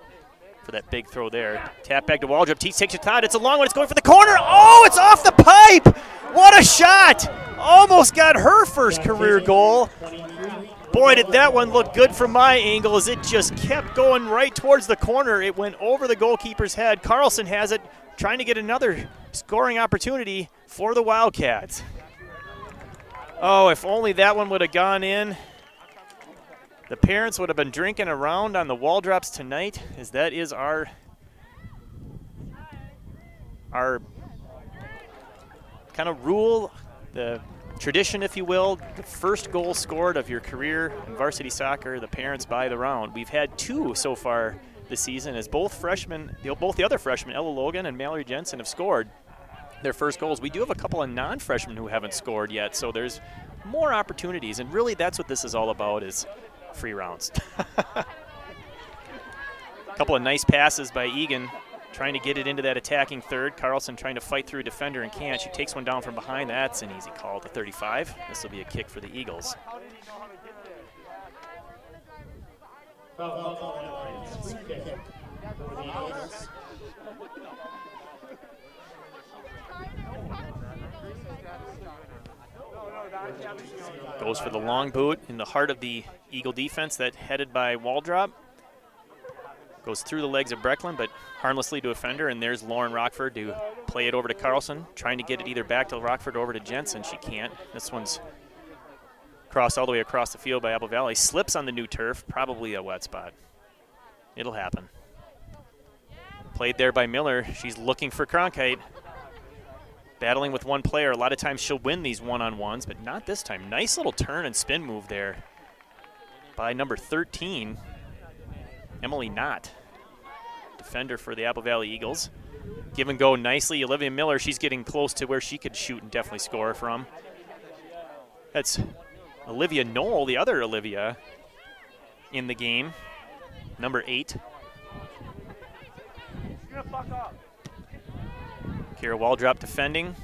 for that big throw there. Tap back to Waldrop. Teets takes a shot. It's a long one. It's going for the corner. Oh, it's off the pipe. What a shot. Almost got her first career goal. Boy, did that one look good from my angle as it just kept going right towards the corner. It went over the goalkeeper's head. Carlson has it, trying to get another scoring opportunity for the Wildcats. Oh, if only that one would have gone in. The parents would have been drinking around on the wall drops tonight, as that is our kind of rule, the tradition, if you will. The first goal scored of your career in varsity soccer, the parents buy the round. We've had two so far this season, as both the other freshmen, Ella Logan and Mallory Jensen, have scored their first goals. We do have a couple of non-freshmen who haven't scored yet, so there's more opportunities, and really that's what this is all about, is free rounds. A couple of nice passes by Eagan, trying to get it into that attacking third. Carlson trying to fight through a defender and can't. She takes one down from behind. That's an easy call to 35. This will be a kick for the Eagles. Goes for the long boot in the heart of the Eagle defense, that headed by Waldrop. Goes through the legs of Breckland, but harmlessly to a fender, and there's Lauren Rockford to play it over to Carlson, trying to get it either back to Rockford or over to Jensen. She can't. This one's crossed all the way across the field by Apple Valley. Slips on the new turf, probably a wet spot. It'll happen. Played there by Miller. She's looking for Cronkite. Battling with one player. A lot of times she'll win these one-on-ones, but not this time. Nice little turn and spin move there by number 13, Emily Knott, defender for the Apple Valley Eagles. Give and go nicely. Olivia Miller, she's getting close to where she could shoot and definitely score from. That's Olivia Knoll, the other Olivia in the game, number 8. Kira Waldrop defending,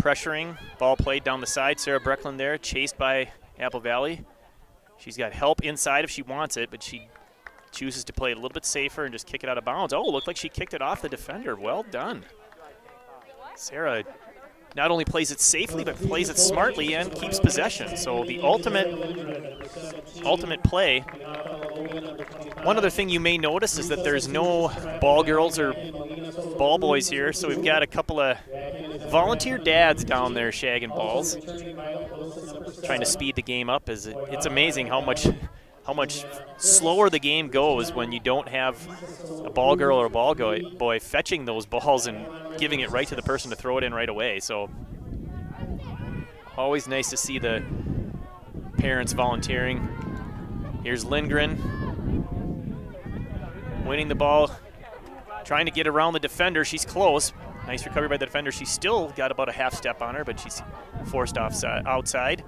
pressuring, ball played down the side. Sarah Breckland there, chased by Apple Valley. She's got help inside if she wants it, but she chooses to play it a little bit safer and just kick it out of bounds. Oh, looked like she kicked it off the defender. Well done. Sarah not only plays it safely, but plays it smartly and keeps possession. So the ultimate play. One other thing you may notice is that there's no ball girls or ball boys here, so we've got a couple of volunteer dads down there shagging balls, trying to speed the game up. It's amazing how much slower the game goes when you don't have a ball girl or a ball boy fetching those balls and giving it right to the person to throw it in right away. So always nice to see the parents volunteering. Here's Lindgren winning the ball trying to get around the defender. She's close. Nice recovery by the defender. She's still got about a half step on her, but she's forced outside.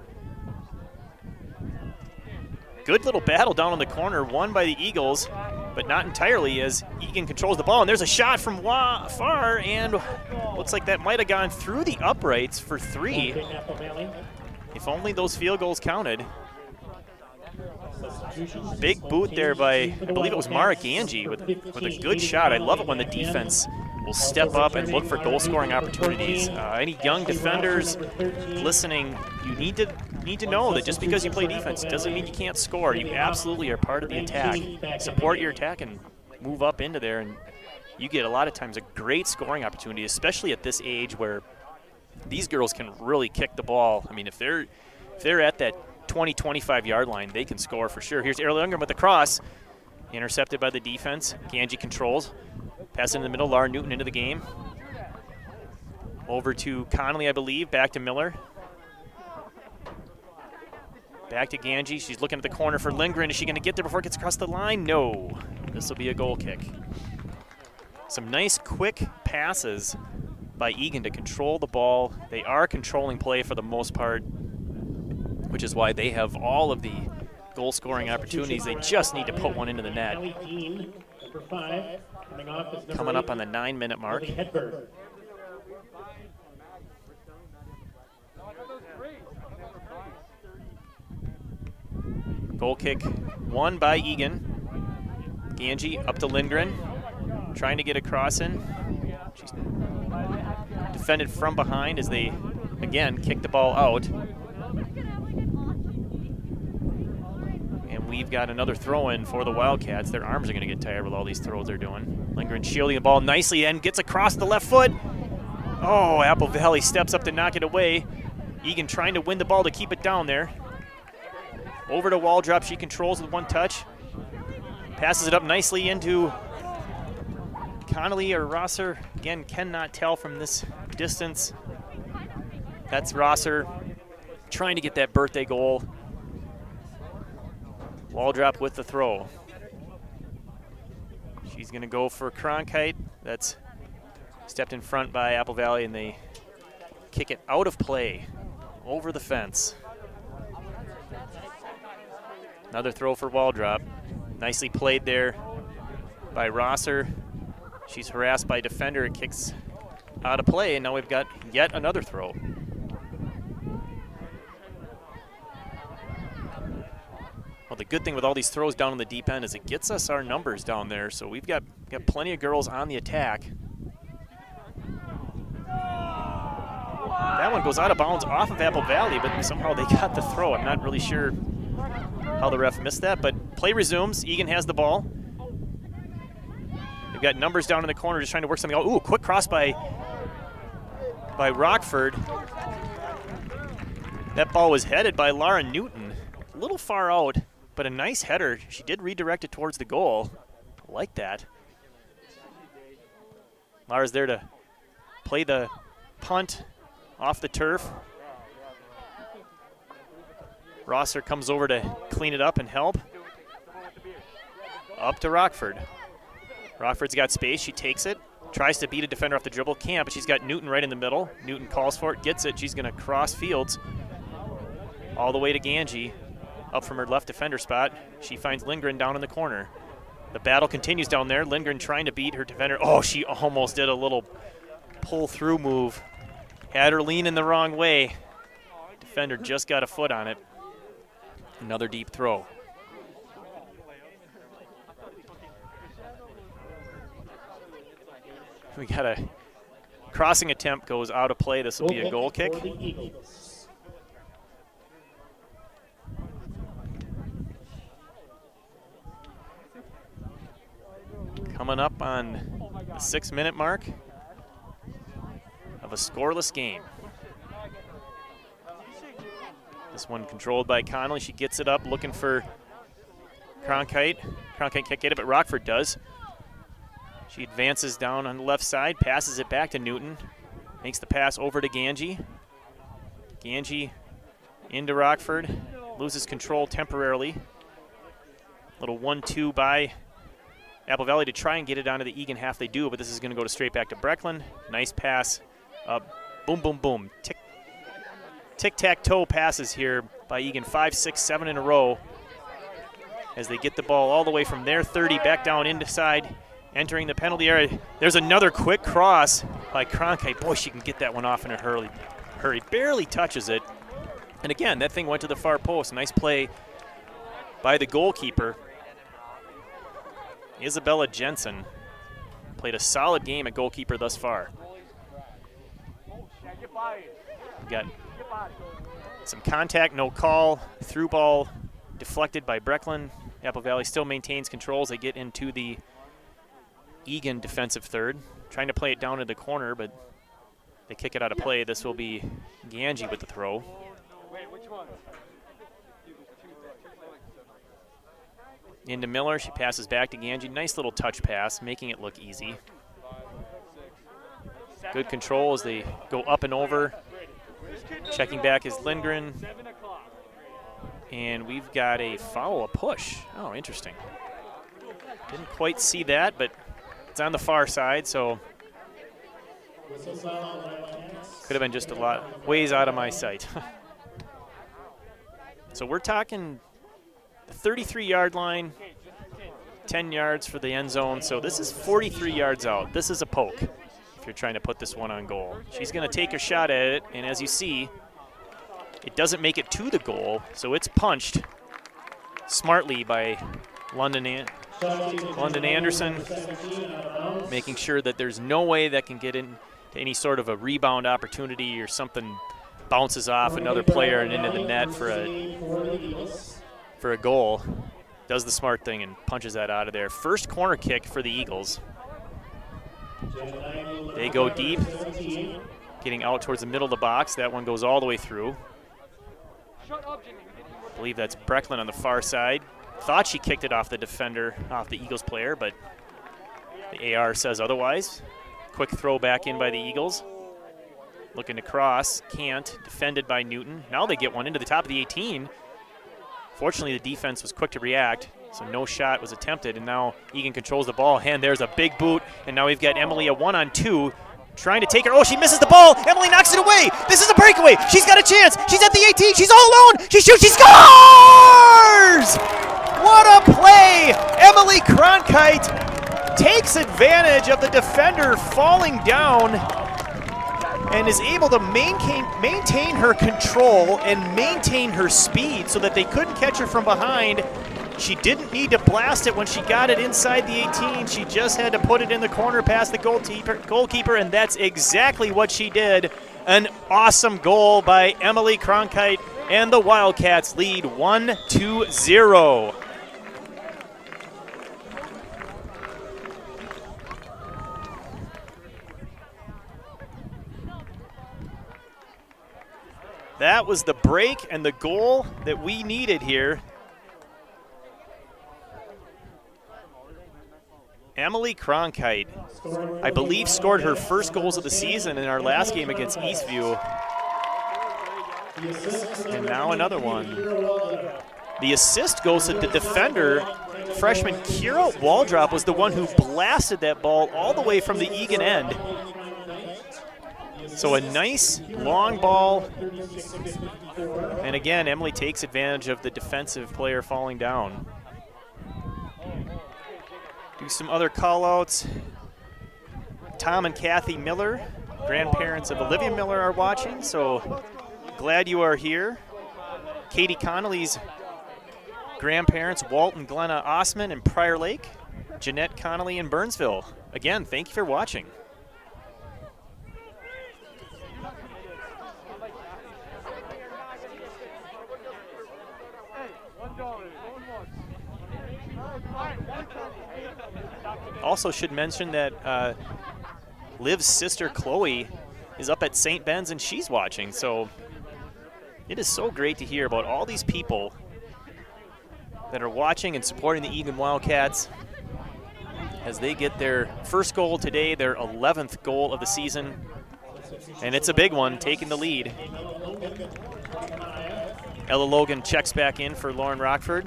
Good little battle down in the corner, won by the Eagles, but not entirely as Eagan controls the ball. And there's a shot from far, and looks like that might have gone through the uprights for 3. If only those field goals counted. Big boot there by, I believe it was Mara Ganji with a good shot. I love it when the defense will step up and look for goal-scoring opportunities. Any young defenders listening, you need to know that just because you play defense doesn't mean you can't score. You absolutely are part of the attack. Support your attack and move up into there, and you get a lot of times a great scoring opportunity, especially at this age where these girls can really kick the ball. I mean, if they're at that 20, 25-yard line, they can score for sure. Here's Ariel Lindgren with the cross. Intercepted by the defense. Ganji controls. Pass in the middle. Lara Newton into the game. Over to Connolly, I believe. Back to Miller. Back to Ganji. She's looking at the corner for Lindgren. Is she going to get there before it gets across the line? No. This will be a goal kick. Some nice quick passes by Eagan to control the ball. They are controlling play for the most part, which is why they have all of the goal-scoring opportunities. They just need to put one into the net. Coming up on the 9-minute mark. Goal kick won by Eagan. Ganji up to Lindgren, trying to get a cross in. She's defended from behind as they, again, kick the ball out. We've got another throw-in for the Wildcats. Their arms are going to get tired with all these throws they're doing. Lindgren shielding the ball nicely and gets across the left foot. Oh, Apple Valley steps up to knock it away. Eagan trying to win the ball to keep it down there. Over to wall drop. She controls with one touch. Passes it up nicely into Connolly or Rosser. Again, cannot tell from this distance. That's Rosser trying to get that birthday goal. Wall drop with the throw. She's going to go for Cronkite. That's stepped in front by Apple Valley, and they kick it out of play over the fence. Another throw for wall drop. Nicely played there by Rosser. She's harassed by a defender. It kicks out of play, and now we've got yet another throw. Well, the good thing with all these throws down in the deep end is it gets us our numbers down there, so we've got plenty of girls on the attack. That one goes out of bounds off of Apple Valley, but somehow they got the throw. I'm not really sure how the ref missed that, but play resumes. Eagan has the ball. They've got numbers down in the corner just trying to work something out. Ooh, quick cross by Rockford. That ball was headed by Lara Newton. A little far out, but a nice header. She did redirect it towards the goal. I like that. Lara's there to play the punt off the turf. Rosser comes over to clean it up and help. Up to Rockford. Rockford's got space. She takes it. Tries to beat a defender off the dribble. Can't, but she's got Newton right in the middle. Newton calls for it, gets it. She's going to cross fields all the way to Ganji. Up from her left defender spot. She finds Lindgren down in the corner. The battle continues down there. Lindgren trying to beat her defender. Oh, she almost did a little pull-through move. Had her lean in the wrong way. Defender just got a foot on it. Another deep throw. We got a crossing attempt, goes out of play. This will be a goal kick. Coming up on the 6-minute mark of a scoreless game. This one controlled by Connolly. She gets it up looking for Cronkite. Cronkite can't get it, but Rockford does. She advances down on the left side, passes it back to Newton. Makes the pass over to Ganji. Ganji into Rockford. Loses control temporarily. Little 1-2 by Apple Valley to try and get it onto the Eagan half. They do, but this is going to go straight back to Brecklin. Nice pass. Boom, boom, boom. Tic-tac-toe passes here by Eagan, 5, 6, 7 in a row as they get the ball all the way from their 30 back down inside, entering the penalty area. There's another quick cross by Cronkite. Boy, she can get that one off in a hurry. Barely touches it. And again, that thing went to the far post. Nice play by the goalkeeper. Isabella Jensen played a solid game at goalkeeper thus far. We got some contact, no call, through ball deflected by Brecklin. Apple Valley still maintains control as they get into the Eagan defensive third. Trying to play it down in the corner, but they kick it out of play. This will be Ganji with the throw. Into Miller, she passes back to Ganji. Nice little touch pass, making it look easy. Good control as they go up and over. Checking back is Lindgren. And we've got a foul, a push. Oh, interesting. Didn't quite see that, but it's on the far side, so could have been just a lot ways out of my sight. So we're talking the 33-yard line, 10 yards for the end zone. So this is 43 yards out. This is a poke if you're trying to put this one on goal. She's going to take a shot at it, and as you see, it doesn't make it to the goal, so it's punched smartly by London Anderson, making sure that there's no way that can get into any sort of a rebound opportunity or something bounces off another player and into the net for a goal. Does the smart thing and punches that out of there. First corner kick for the Eagles. They go deep, getting out towards the middle of the box. That one goes all the way through. I believe that's Brecklin on the far side. Thought she kicked it off the defender, off the Eagles player, but the AR says otherwise. Quick throw back in by the Eagles. Looking to cross, can't, defended by Newton. Now they get one into the top of the 18. Fortunately, the defense was quick to react, so no shot was attempted, and now Eagan controls the ball. And there's a big boot, and now we've got Emily a 1-on-2. Trying to take her. Oh, she misses the ball. Emily knocks it away. This is a breakaway. She's got a chance. She's at the 18. She's all alone. She shoots. She scores! What a play. Emily Cronkite takes advantage of the defender falling down and is able to maintain her control and maintain her speed so that they couldn't catch her from behind. She didn't need to blast it when she got it inside the 18. She just had to put it in the corner past the goalkeeper, and that's exactly what she did. An awesome goal by Emily Cronkite, and the Wildcats lead 1-0. That was the break and the goal that we needed here. Emily Cronkite, I believe, scored her first goals of the season in our last game against Eastview. And now another one. The assist goes to the defender. Freshman Kira Waldrop was the one who blasted that ball all the way from the Eagan end. So a nice long ball. And again, Emily takes advantage of the defensive player falling down. Do some other call-outs. Tom and Kathy Miller, grandparents of Olivia Miller, are watching, so glad you are here. Katie Connolly's grandparents, Walt and Glenna Osman in Prior Lake. Jeanette Connolly in Burnsville. Again, thank you for watching. Also should mention that Liv's sister Chloe is up at St. Ben's and she's watching. So it is so great to hear about all these people that are watching and supporting the Eagan Wildcats as they get their first goal today, their 11th goal of the season. And it's a big one, taking the lead. Ella Logan checks back in for Lauren Rockford.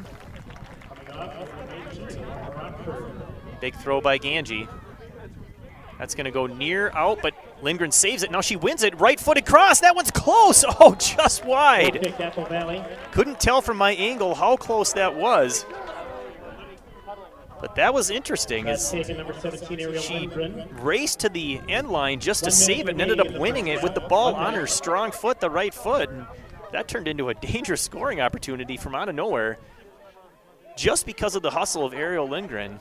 Big throw by Ganji. That's going to go near out, but Lindgren saves it. Now she wins it. Right-footed cross. That one's close. Oh, just wide. Couldn't tell from my angle how close that was. But that was interesting. As she raced to the end line just to save it and ended up winning it with the ball on her strong foot, the right foot. And that turned into a dangerous scoring opportunity from out of nowhere just because of the hustle of Ariel Lindgren.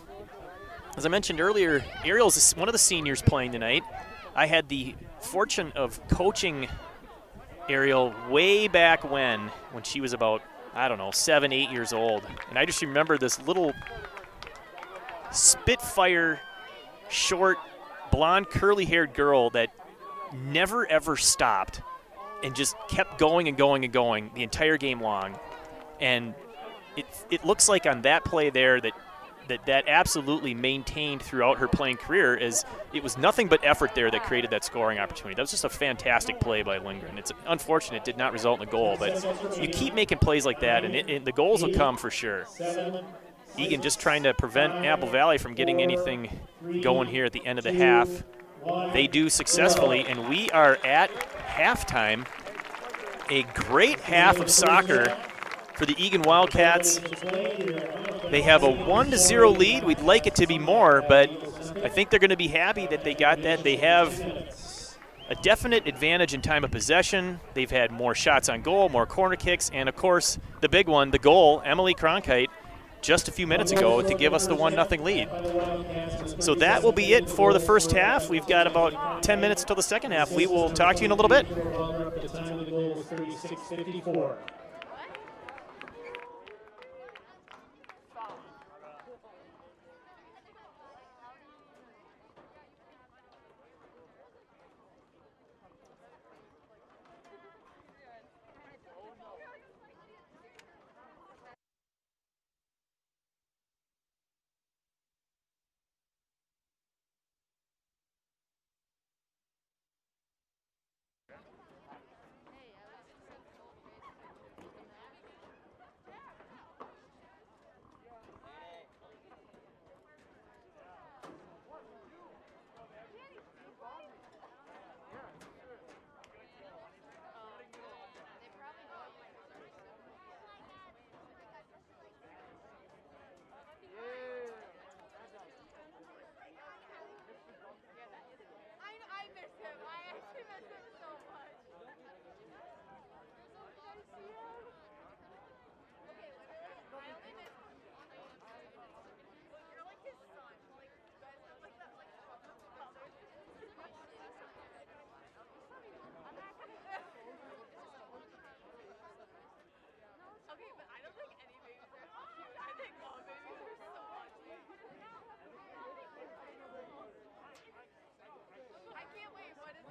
As I mentioned earlier, Ariel's one of the seniors playing tonight. I had the fortune of coaching Ariel way back when she was about, I don't know, 7, 8 years old. And I just remember this little spitfire, short, blonde, curly-haired girl that never, ever stopped and just kept going and going and going the entire game long. And it looks like on that play there that absolutely maintained throughout her playing career, as it was nothing but effort there that created that scoring opportunity. That was just a fantastic play by Lindgren. It's unfortunate it did not result in a goal, but you keep making plays like that, and the goals will come for sure. Eagan just trying to prevent Apple Valley from getting anything going here at the end of the half. They do successfully, and we are at halftime. A great half of soccer for the Eagan Wildcats. They have a 1-0 lead. We'd like it to be more, but I think they're going to be happy that they got that. They have a definite advantage in time of possession. They've had more shots on goal, more corner kicks, and of course, the big one, the goal, Emily Cronkite, just a few minutes ago to give us the 1-0 lead. So that will be it for the first half. We've got about 10 minutes till the second half. We will talk to you in a little bit.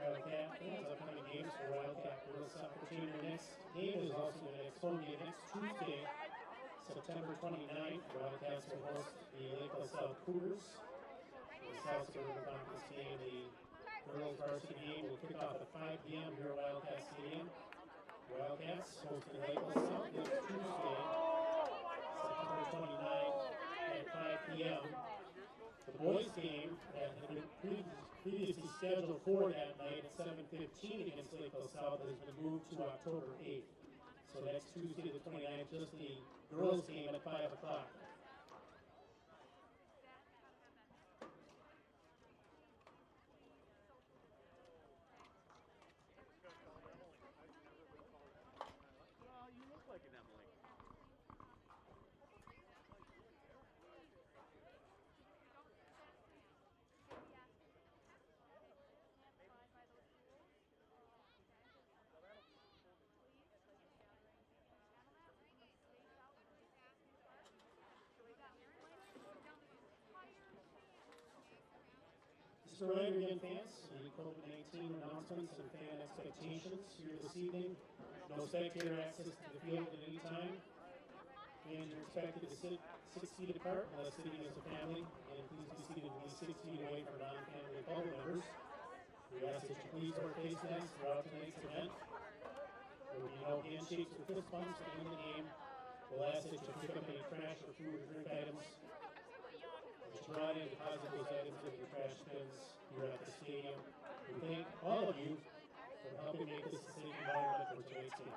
Upcoming games for Wildcat Girls Soccer Team. The next game is also the next home game next Tuesday, September 29th. Wildcats will host the Lakeville South Cougars. The South Suburban Conference game, the girls varsity game, will kick off at 5 p.m. here at Wildcat Stadium. Wildcats hosting Lakeville South next Tuesday, September 29th at 5 p.m. The boys game that had been previously scheduled for that night at 7:15 against Lakeville South has been moved to October 8th. So next Tuesday the 29th, just the girls game at 5 o'clock. Just a reminder again, fans, the COVID-19 announcements and fan expectations here this evening. No spectator access to the field at any time. Fans are expected to sit 6 feet apart unless sitting as a family, and please be seated at least 6 feet away from non-family club members. We ask that you please wear face masks throughout tonight's event. There will be no handshakes or fist bumps at the end of the game. We'll ask that you pick up any trash or food or drink items. that you brought in to deposit those items in your trash bins here at the stadium. We thank all of you for helping make this a safe environment for tonight's game.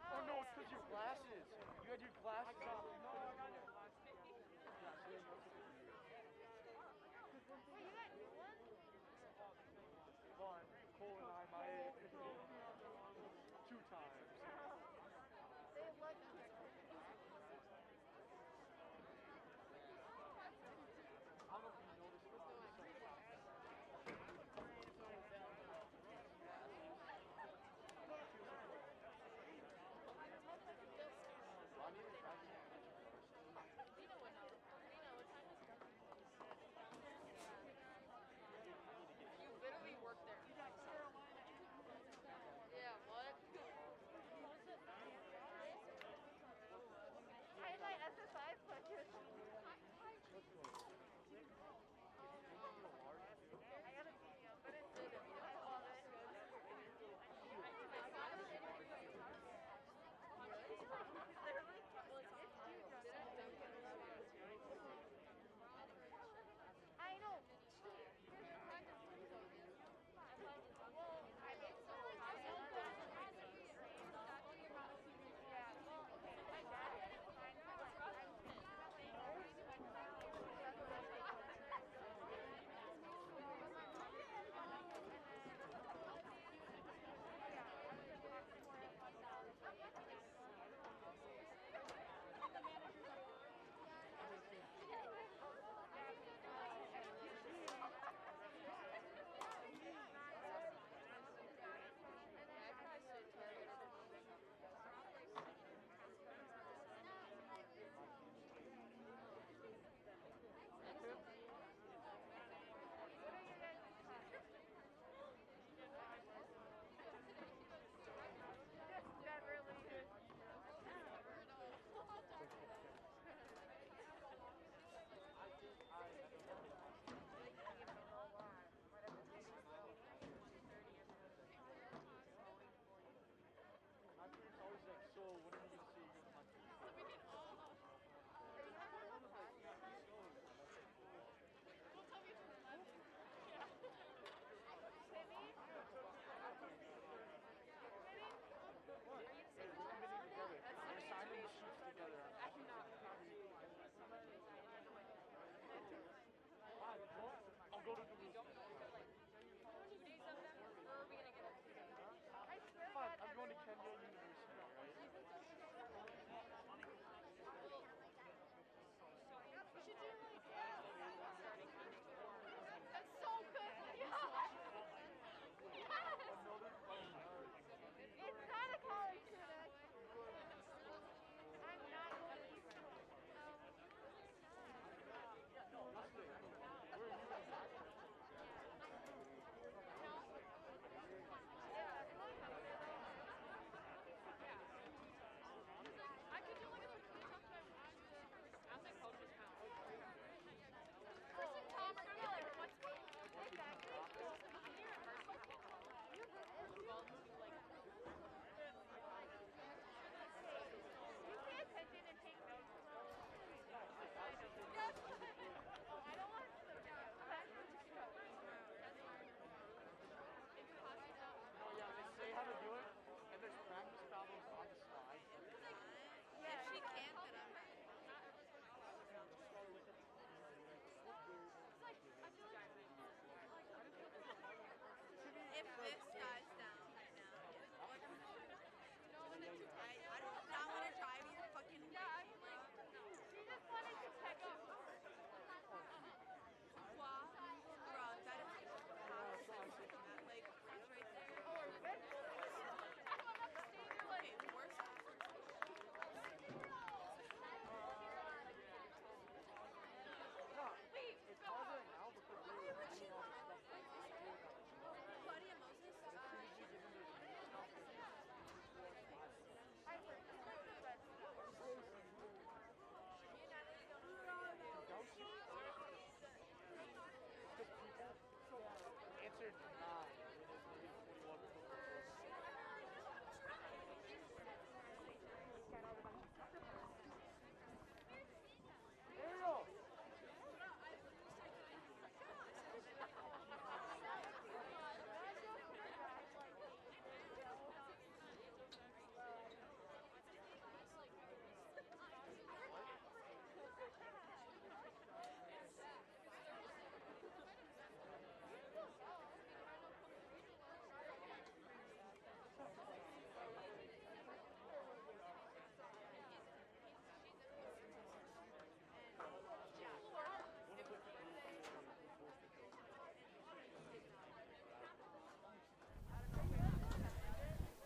Oh no, it's because your glasses. You had your glasses on. One, Cole and I might have 2 times. I don't know if you noticed it.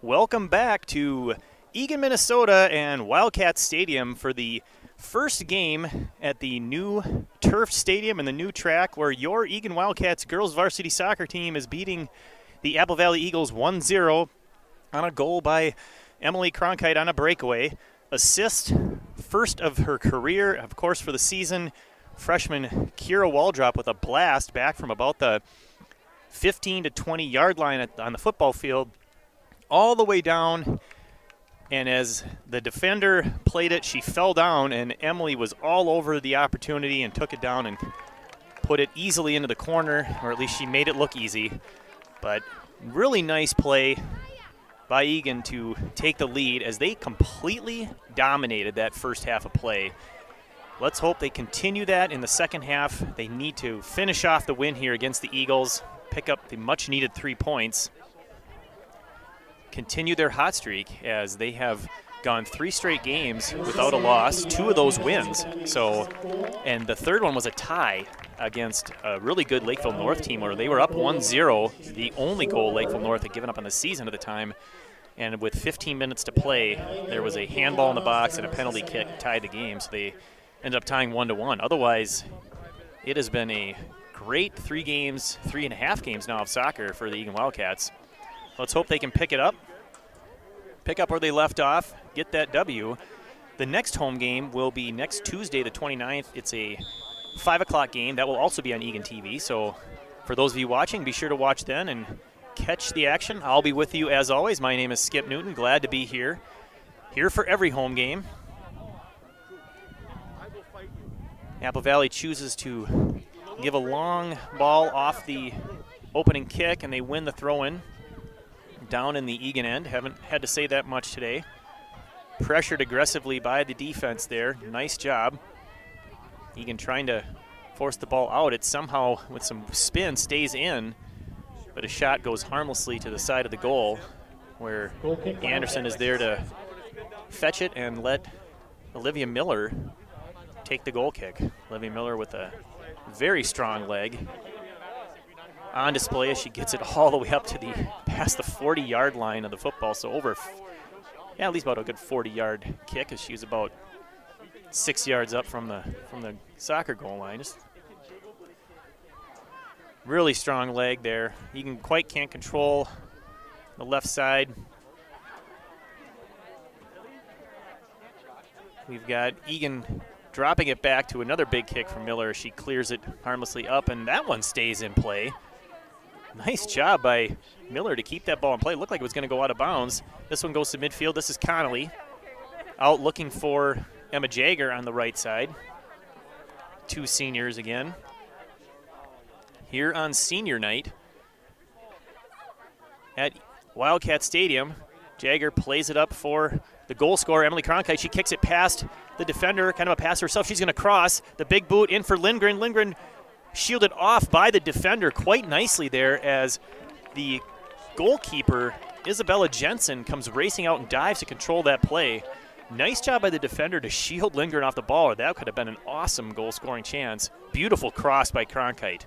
Welcome back to Eagan, Minnesota and Wildcats Stadium for the first game at the new turf stadium and the new track where your Eagan Wildcats girls varsity soccer team is beating the Apple Valley Eagles 1-0 on a goal by Emily Cronkite on a breakaway. Assist, first of her career, of course, for the season. Freshman Kira Waldrop with a blast back from about the 15 to 20 yard line on the football field, all the way down. And as the defender played it, she fell down, and Emily was all over the opportunity and took it down and put it easily into the corner, or at least she made it look easy. But really nice play by Eagan to take the lead as they completely dominated that first half of play. Let's hope they continue that in the second half. They need to finish off the win here against the Eagles, pick up the much-needed 3 points, continue their hot streak as they have gone 3 straight games without a loss, 2 of those wins. So, and the third one was a tie against a really good Lakeville North team where they were up 1-0, the only goal Lakeville North had given up on the season at the time. And with 15 minutes to play, there was a handball in the box and a penalty kick tied the game, so they ended up tying 1-1. Otherwise, it has been a great 3.5 games now of soccer for the Eagan Wildcats. Let's hope they can pick up where they left off, get that W. The next home game will be next Tuesday, the 29th. It's a 5 o'clock game. That will also be on Eagan TV. So for those of you watching, be sure to watch then and catch the action. I'll be with you as always. My name is Skip Newton. Glad to be here for every home game. Apple Valley chooses to give a long ball off the opening kick, and they win the throw-in down in the Eagan end. Haven't had to say that much today. Pressured aggressively by the defense there. Nice job. Eagan trying to force the ball out. It somehow, with some spin, stays in, but a shot goes harmlessly to the side of the goal where Anderson is there to fetch it and let Olivia Miller take the goal kick. Olivia Miller with a very strong leg on display as she gets it all the way up to past the 40-yard line of the football. So at least about a good 40-yard kick, as she was about 6 yards up from the soccer goal line. Just really strong leg there. Eagan quite can't control the left side. We've got Eagan dropping it back to another big kick from Miller. She clears it harmlessly up, and that one stays in play. Nice job by Miller to keep that ball in play. It looked like it was going to go out of bounds. This one goes to midfield. This is Connolly out looking for Emma Jagger on the right side. 2 seniors again here on senior night at Wildcat Stadium. Jagger plays it up for the goal scorer, Emily Cronkite. She kicks it past the defender, kind of a pass herself. She's going to cross. The big boot in for Lindgren. Lindgren shielded off by the defender quite nicely there as the goalkeeper, Isabella Jensen, comes racing out and dives to control that play. Nice job by the defender to shield Lindgren off the ball, or that could have been an awesome goal-scoring chance. Beautiful cross by Cronkite.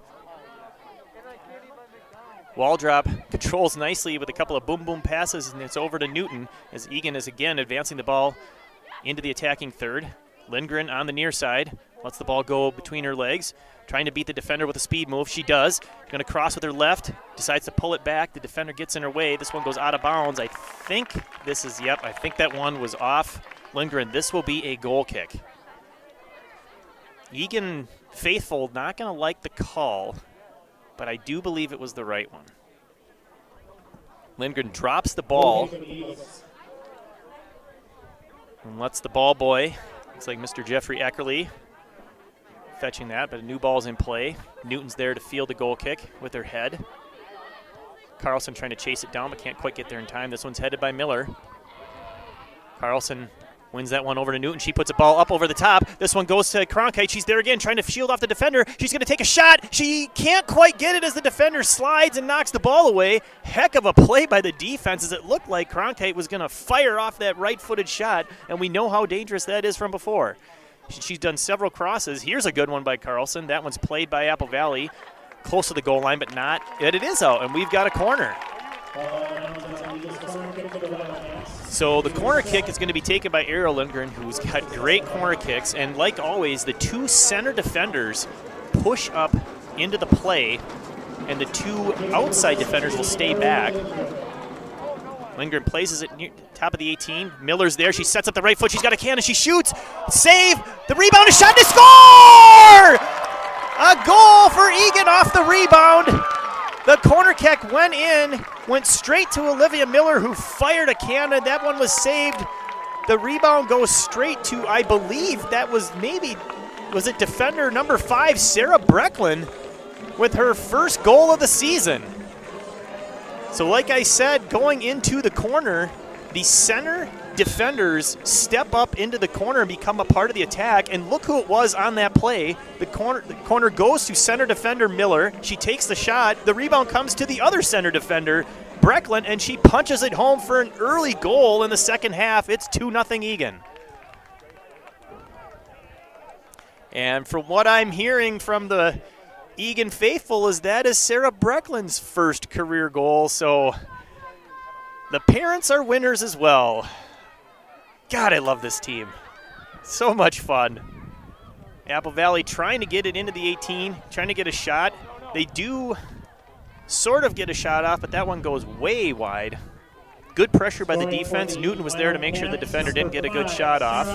Waldrop controls nicely with a couple of boom-boom passes, and it's over to Newton as Eagan is again advancing the ball into the attacking third. Lindgren on the near side, lets the ball go between her legs, trying to beat the defender with a speed move. She does. Going to cross with her left, decides to pull it back. The defender gets in her way. This one goes out of bounds. I think that one was off Lindgren. This will be a goal kick. Eagan faithful not going to like the call, but I do believe it was the right one. Lindgren drops the ball and lets the ball boy, looks like Mr. Jeffrey Eckerley, fetching that, but a new ball's in play. Newton's there to field the goal kick with her head. Carlson trying to chase it down, but can't quite get there in time. This one's headed by Miller. Carlson wins that one over to Newton. She puts a ball up over the top. This one goes to Cronkite. She's there again trying to shield off the defender. She's going to take a shot. She can't quite get it as the defender slides and knocks the ball away. Heck of a play by the defense, as it looked like Cronkite was going to fire off that right-footed shot, and we know how dangerous that is from before. She's done several crosses. Here's a good one by Carlson. That one's played by Apple Valley. Close to the goal line, but not. Yet it is out, and we've got a corner. So the corner kick is going to be taken by Ariel Lindgren, who's got great corner kicks. And like always, the two center defenders push up into the play, and the two outside defenders will stay back. Lindgren places it near top of the 18. Miller's there. She sets up the right foot. She's got a cannon. She shoots. Save. The rebound is shot to score! A goal for Eagan off the rebound. The corner kick went in, went straight to Olivia Miller, who fired a cannon. That one was saved. The rebound goes straight to, I believe that was was it defender number 5, Sarah Brecklin, with her first goal of the season. So like I said, going into the corner, the center defenders step up into the corner and become a part of the attack. And look who it was on that play. The corner goes to center defender Miller. She takes the shot. The rebound comes to the other center defender, Brecklin, and she punches it home for an early goal in the second half. It's 2-0 Eagan. And from what I'm hearing from the Eagan faithful is that is Sarah Brecklin's first career goal, so the parents are winners as well. God, I love this team. So much fun. Apple Valley trying to get it into the 18, trying to get a shot. They do sort of get a shot off, but that one goes way wide. Good pressure by the defense. Newton was there to make sure the defender didn't get a good shot off.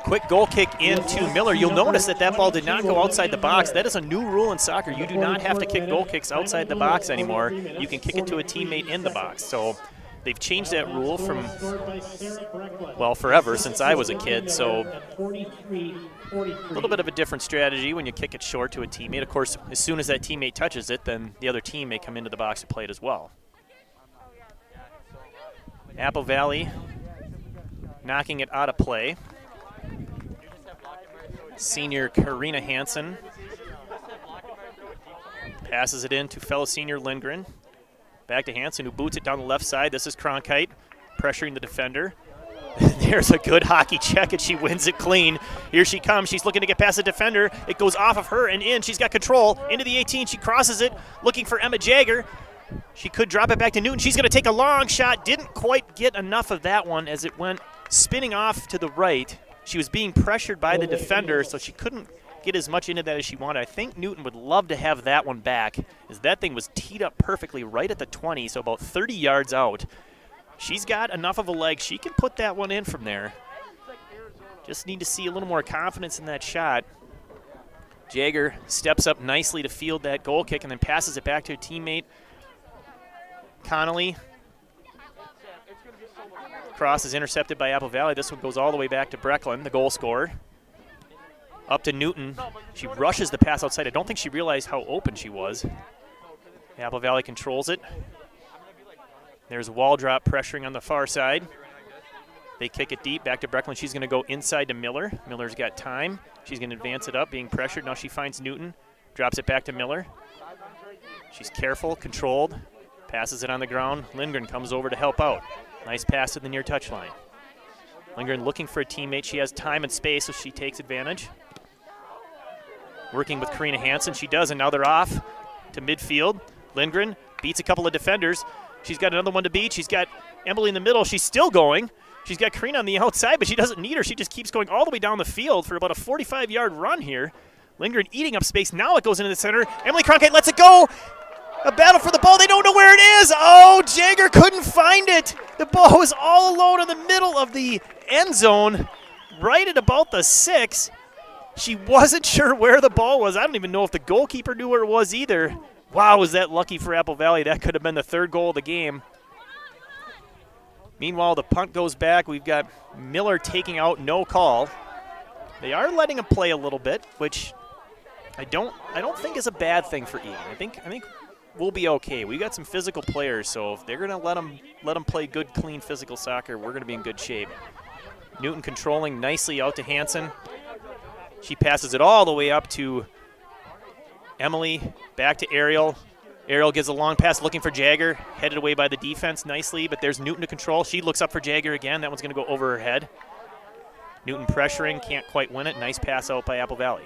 Quick goal kick into Miller. You'll notice that that ball did not go outside the box. That is a new rule in soccer. You do not have to kick goal kicks outside the box anymore. You can kick it to a teammate in the box. So they've changed that rule from, well, forever since I was a kid. So a little bit of a different strategy when you kick it short to a teammate. Of course, as soon as that teammate touches it, then the other team may come into the box and play it as well. Apple Valley knocking it out of play. Senior Karina Hansen passes it in to fellow senior Lindgren. Back to Hansen, who boots it down the left side. This is Cronkite pressuring the defender. There's a good hockey check, and she wins it clean. Here she comes. She's looking to get past the defender. It goes off of her and in. She's got control. Into the 18. She crosses it, looking for Emma Jagger. She could drop it back to Newton. She's going to take a long shot. Didn't quite get enough of that one as it went spinning off to the right. She was being pressured by the defender, so she couldn't get as much into that as she wanted. I think Newton would love to have that one back, as that thing was teed up perfectly right at the 20, so about 30 yards out. She's got enough of a leg. She can put that one in from there. Just need to see a little more confidence in that shot. Jagger steps up nicely to field that goal kick and then passes it back to a teammate. Connolly. Cross is intercepted by Apple Valley. This one goes all the way back to Brecklin, the goal scorer. Up to Newton. She rushes the pass outside. I don't think she realized how open she was. Apple Valley controls it. There's a wall drop pressuring on the far side. They kick it deep back to Brecklin. She's going to go inside to Miller. Miller's got time. She's going to advance it up, being pressured. Now she finds Newton. Drops it back to Miller. She's careful, controlled. Passes it on the ground. Lindgren comes over to help out. Nice pass to the near touchline. Lindgren looking for a teammate. She has time and space, so she takes advantage. Working with Karina Hansen. She does, and now they're off to midfield. Lindgren beats a couple of defenders. She's got another one to beat. She's got Emily in the middle. She's still going. She's got Karina on the outside, but she doesn't need her. She just keeps going all the way down the field for about a 45-yard run here. Lindgren eating up space. Now it goes into the center. Emily Cronkite lets it go. A battle for the ball. They don't know where it is. Oh, Jagger couldn't find it. The ball was all alone in the middle of the end zone, right at about the 6. She wasn't sure where the ball was. I don't even know if the goalkeeper knew where it was either. Wow, was that lucky for Apple Valley. That could have been the third goal of the game. Meanwhile, the punt goes back. We've got Miller taking out, no call. They are letting him play a little bit, which I don't think is a bad thing for Eagan. I think we'll be okay. We got some physical players, so if they're going to let them play good, clean, physical soccer, we're going to be in good shape. Newton controlling nicely out to Hansen. She passes it all the way up to Emily, back to Ariel. Ariel gives a long pass looking for Jagger, headed away by the defense nicely, but there's Newton to control. She looks up for Jagger again. That one's going to go over her head. Newton pressuring, can't quite win it. Nice pass out by Apple Valley.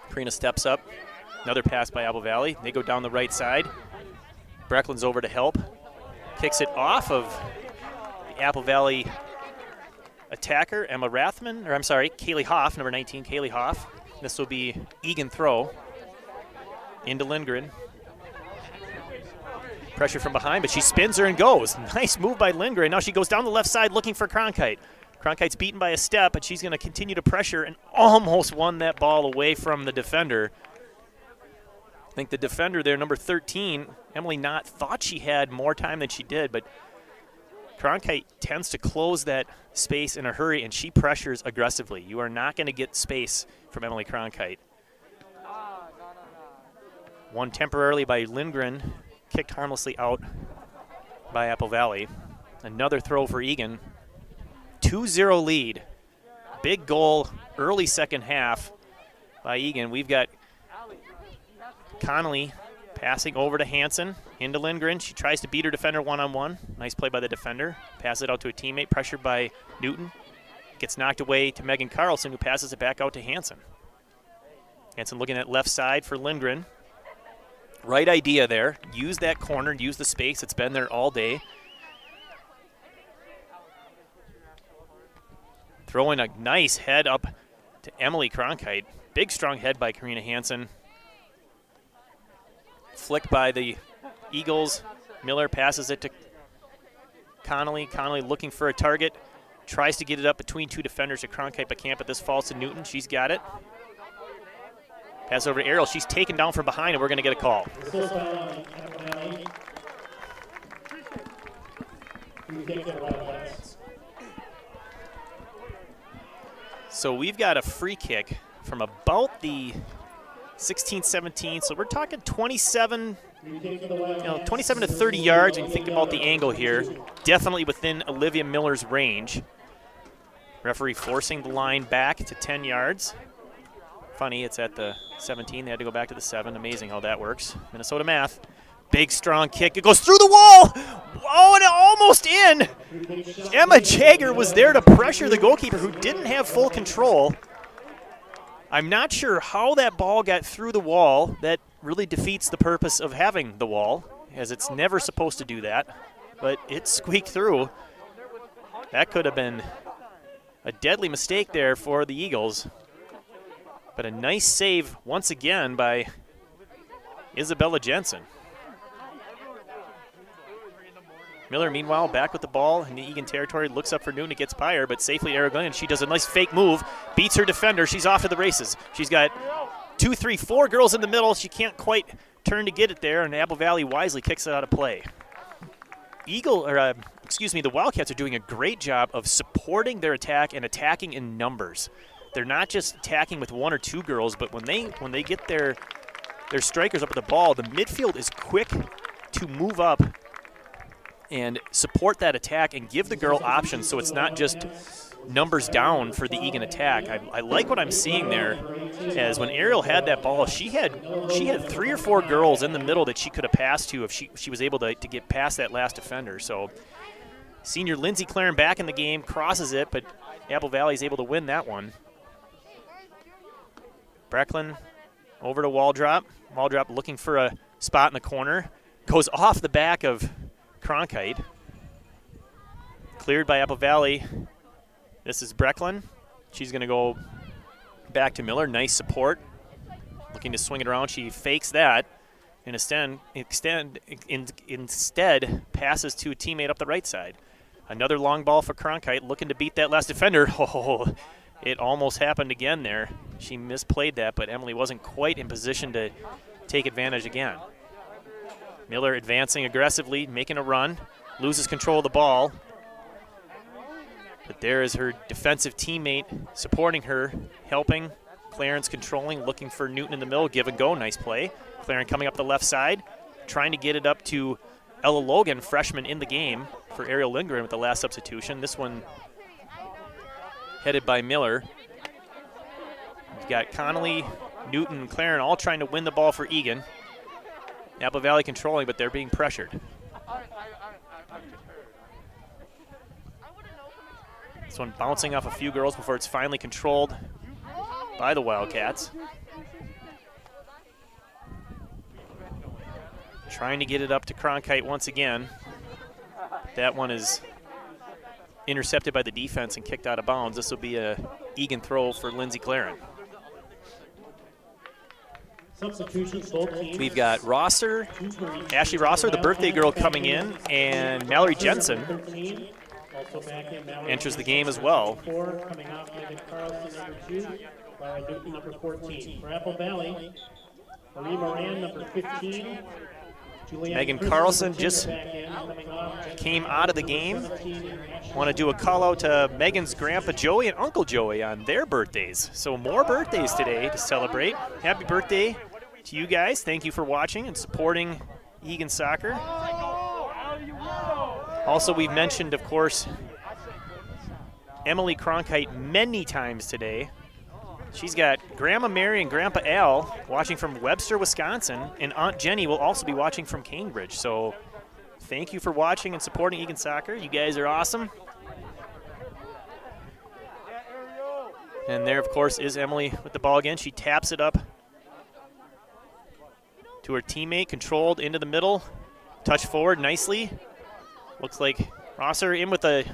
Karina steps up. Another pass by Apple Valley. They go down the right side. Brecklin's over to help. Kicks it off of the Apple Valley attacker, Emma Rathman, or I'm sorry, Kaylee Hoff, number 19, Kaylee Hoff. This will be Eagan throw into Lindgren. Pressure from behind, but she spins her and goes. Nice move by Lindgren. Now she goes down the left side looking for Cronkite. Cronkite's beaten by a step, but she's going to continue to pressure and almost won that ball away from the defender. I think the defender there, number 13, Emily Knott, thought she had more time than she did, but Cronkite tends to close that space in a hurry, and she pressures aggressively. You are not going to get space from Emily Cronkite. Won temporarily by Lindgren, kicked harmlessly out by Apple Valley. Another throw for Eagan. 2-0 lead. Big goal early second half by Eagan. We've got Connolly passing over to Hansen, into Lindgren. She tries to beat her defender one-on-one. Nice play by the defender. Pass it out to a teammate, pressured by Newton. Gets knocked away to Megan Carlson, who passes it back out to Hansen. Hansen looking at left side for Lindgren. Right idea there. Use that corner, use the space. It's been there all day. Throwing a nice head up to Emily Cronkite. Big, strong head by Karina Hansen. Flicked by the Eagles. Miller passes it to Connolly. Connolly looking for a target. Tries to get it up between two defenders to Cronkite, but can't. But this falls to Newton. She's got it. Pass over to Ariel. She's taken down from behind, and we're going to get a call. So we've got a free kick from about the 16-17. So we're talking 27 to 30 yards. And you think about the angle here, definitely within Olivia Miller's range. Referee forcing the line back to 10 yards. Funny, it's at the 17. They had to go back to the 7. Amazing how that works. Minnesota math. Big, strong kick. It goes through the wall. Oh, and almost in. Emma Jagger was there to pressure the goalkeeper, who didn't have full control. I'm not sure how that ball got through the wall. That really defeats the purpose of having the wall, as it's never supposed to do that. But it squeaked through. That could have been a deadly mistake there for the Eagles. But a nice save once again by Isabella Jensen. Miller, meanwhile, back with the ball in the Eagan territory, looks up for Newton. It gets by her, but safely Ariel Lindgren. She does a nice fake move, beats her defender. She's off to the races. She's got 2, 3, 4 girls in the middle. She can't quite turn to get it there, and Apple Valley wisely kicks it out of play. The Wildcats are doing a great job of supporting their attack and attacking in numbers. They're not just attacking with 1 or 2 girls, but when they get their strikers up with the ball, the midfield is quick to move up and support that attack and give the girl options, so it's not just numbers down for the Eagan attack. I like what I'm seeing there, as when Ariel had that ball, she had 3 or 4 girls in the middle that she could have passed to if she was able to get past that last defender. So senior Lindsey Claren back in the game, crosses it, but Apple Valley is able to win that one. Brecklin over to Waldrop. Waldrop looking for a spot in the corner. Goes off the back of Cronkite. Cleared by Apple Valley. This is Brecklin. She's going to go back to Miller. Nice support. Looking to swing it around. She fakes that. And instead passes to a teammate up the right side. Another long ball for Cronkite, looking to beat that last defender. Oh, it almost happened again there. She misplayed that, but Emily wasn't quite in position to take advantage again. Miller advancing aggressively, making a run, loses control of the ball. But there is her defensive teammate supporting her, helping. Claren's controlling, looking for Newton in the middle, give and go, nice play. Claren coming up the left side, trying to get it up to Ella Logan, freshman in the game, for Ariel Lindgren with the last substitution. This one headed by Miller. We've got Connolly, Newton, and Claren all trying to win the ball for Eagan. Apple Valley controlling, but they're being pressured. This one bouncing off a few girls before it's finally controlled by the Wildcats. Trying to get it up to Cronkite once again. That one is intercepted by the defense and kicked out of bounds. This will be a Eagan throw for Lindsey Claren. Substitutions, both teams. We've got Rosser, Ashley Rosser, the birthday girl, coming in, and Mallory Jensen enters the game as well. Coming off Megan Carlson, number 2, Lara Newton, number 14. For Apple Valley, Marie Moran, number 15. Megan Carlson just came out of the game. Want to do a call out to Megan's grandpa Joey and Uncle Joey on their birthdays. So more birthdays today to celebrate. Happy birthday to you guys. Thank you for watching and supporting Eagan Soccer. Also, we've mentioned, of course, Emily Cronkite many times today. She's got Grandma Mary and Grandpa Al watching from Webster, Wisconsin, and Aunt Jenny will also be watching from Cambridge. So thank you for watching and supporting Eagan Soccer. You guys are awesome. And there, of course, is Emily with the ball again. She taps it up to her teammate, controlled into the middle. Touch forward nicely. Looks like Rosser in with a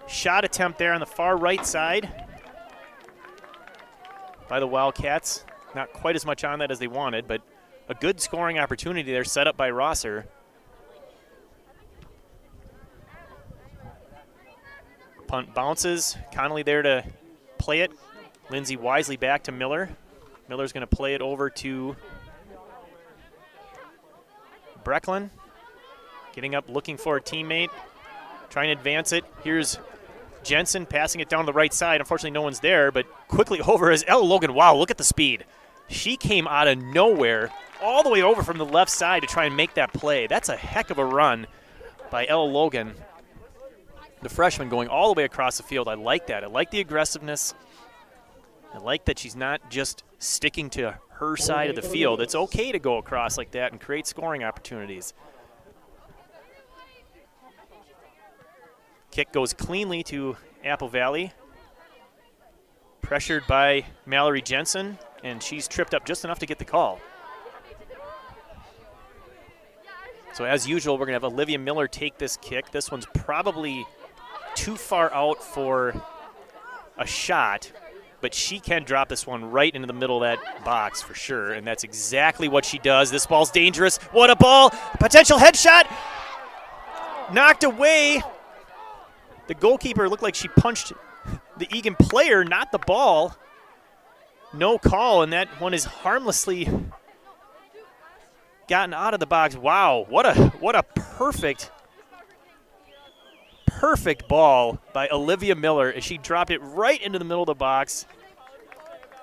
shot attempt there on the far right side by the Wildcats. Not quite as much on that as they wanted, but a good scoring opportunity there set up by Rosser. Punt bounces. Connolly there to play it. Lindsey wisely back to Miller. Miller's going to play it over to Brecklin. Getting up, looking for a teammate. Trying to advance it. Here's Jensen passing it down the right side. Unfortunately, no one's there, but quickly over is Ella Logan. Wow, look at the speed. She came out of nowhere all the way over from the left side to try and make that play. That's a heck of a run by Ella Logan, the freshman, going all the way across the field. I like that. I like the aggressiveness. I like that she's not just sticking to her side of the field. It's okay to go across like that and create scoring opportunities. Kick goes cleanly to Apple Valley. Pressured by Mallory Jensen, and she's tripped up just enough to get the call. So as usual, we're going to have Olivia Miller take this kick. This one's probably too far out for a shot, but she can drop this one right into the middle of that box for sure, and that's exactly what she does. This ball's dangerous. What a ball! Potential headshot! Knocked away. The goalkeeper looked like she punched the Eagan player, not the ball. No call, and that one is harmlessly gotten out of the box. Wow, what a perfect ball by Olivia Miller as she dropped it right into the middle of the box.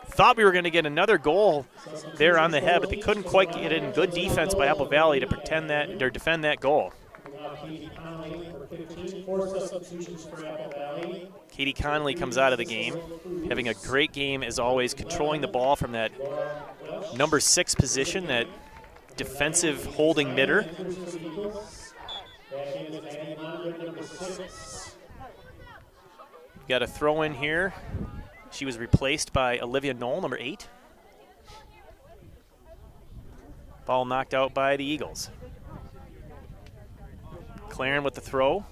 Thought we were going to get another goal there on the head, but they couldn't quite get it in. Good defense by Apple Valley to defend that goal. Katie Connolly comes out of the game, having a great game as always, controlling the ball from that number 6 position, that defensive holding midder. Got a throw in here. She was replaced by Olivia Knoll, number 8. Ball knocked out by the Eagles. Claren with the throw.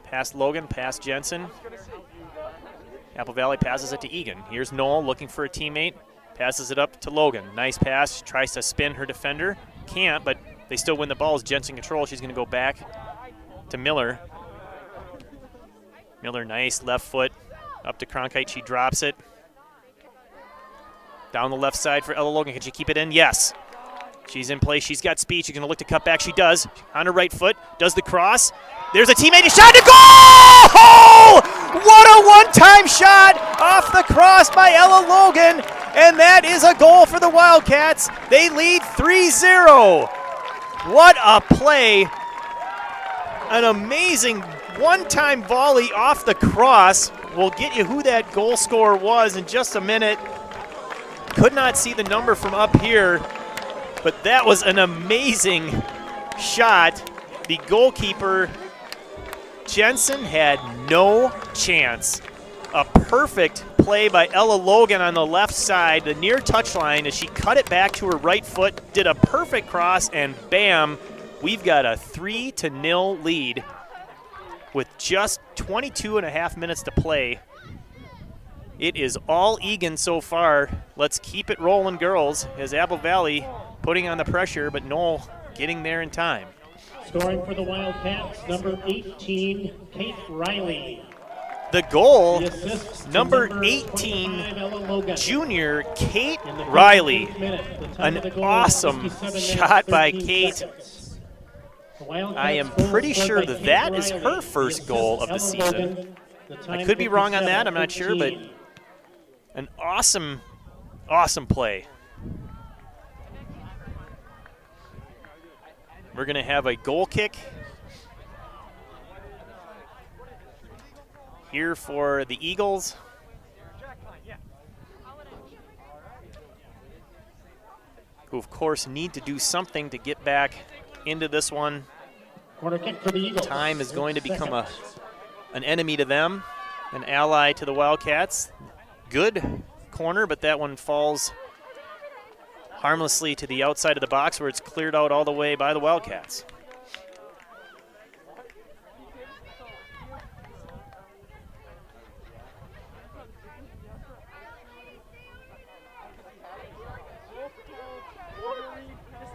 Past Logan, past Jensen. Apple Valley passes it to Eagan. Here's Knoll looking for a teammate. Passes it up to Logan. Nice pass. Tries to spin her defender. Can't, but they still win the ball as Jensen control. She's going to go back to Miller. Miller, nice left foot. Up to Cronkite. She drops it. Down the left side for Ella Logan. Can she keep it in? Yes. She's in place. She's got speed. She's going to look to cut back. She does. On her right foot. Does the cross. There's a teammate. A shot to goal! What a one-time shot off the cross by Ella Logan. And that is a goal for the Wildcats. They lead 3-0. What a play. An amazing one-time volley off the cross. We'll get you who that goal scorer was in just a minute. Could not see the number from up here, but that was an amazing shot. The goalkeeper, Jensen, had no chance. A perfect play play by Ella Logan on the left side, the near touchline, as she cut it back to her right foot, did a perfect cross, and bam, we've got a 3-0 lead with just 22.5 minutes to play. It is all Eagan so far. Let's keep it rolling, girls, as Apple Valley putting on the pressure, but Knoll getting there in time. Scoring for the Wildcats, number 18, Kate Riley. The goal, The assist to number 18, 25, Ella Logan. junior Kate In the 15th Riley. minute, the time of the An goal, awesome 67 shot by minutes, 13 Kate. seconds. The Wildcats I am goal pretty scored sure by that Kate that is Riley. her first goal of the Ella season. Logan, the I time could be wrong on that, I'm not 57-13. sure, but an awesome, awesome play. We're going to have a goal kick here for the Eagles. Who, of course, need to do something to get back into this one. Corner kick for the Eagles. Time is going to become an enemy to them, an ally to the Wildcats. Good corner, but that one falls harmlessly to the outside of the box where it's cleared out all the way by the Wildcats.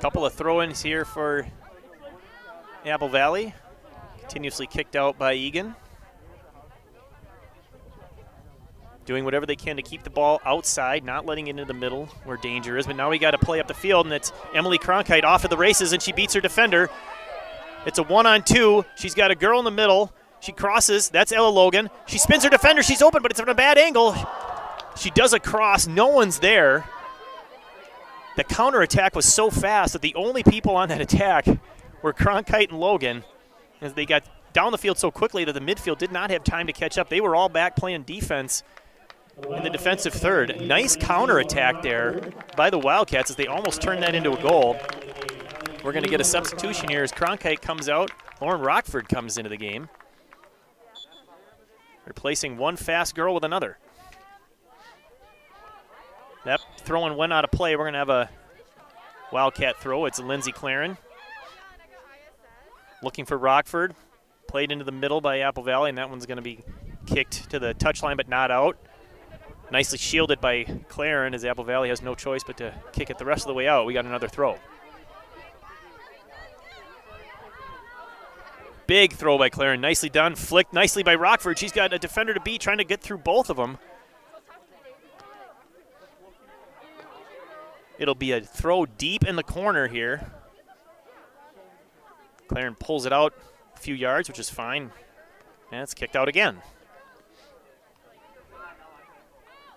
Couple of throw-ins here for Apple Valley. Continuously kicked out by Eagan. Doing whatever they can to keep the ball outside, not letting it into the middle where danger is. But now we got to play up the field, and it's Emily Cronkite off of the races, and she beats her defender. It's a 1-on-2. She's got a girl in the middle. She crosses. That's Ella Logan. She spins her defender. She's open, but it's from a bad angle. She does a cross. No one's there. The counterattack was so fast that the only people on that attack were Cronkite and Logan, as they got down the field so quickly that the midfield did not have time to catch up. They were all back playing defense in the defensive third. Nice counterattack there by the Wildcats as they almost turned that into a goal. We're going to get a substitution here as Cronkite comes out. Lauren Rockford comes into the game, replacing one fast girl with another. That throw-in went out of play. We're going to have a Wildcat throw. It's Lindsey Claren. Looking for Rockford. Played into the middle by Apple Valley, and that one's going to be kicked to the touchline but not out. Nicely shielded by Claren as Apple Valley has no choice but to kick it the rest of the way out. We got another throw. Big throw by Claren. Nicely done. Flicked nicely by Rockford. She's got a defender to beat, trying to get through both of them. It'll be a throw deep in the corner here. Claren pulls it out a few yards, which is fine. And it's kicked out again.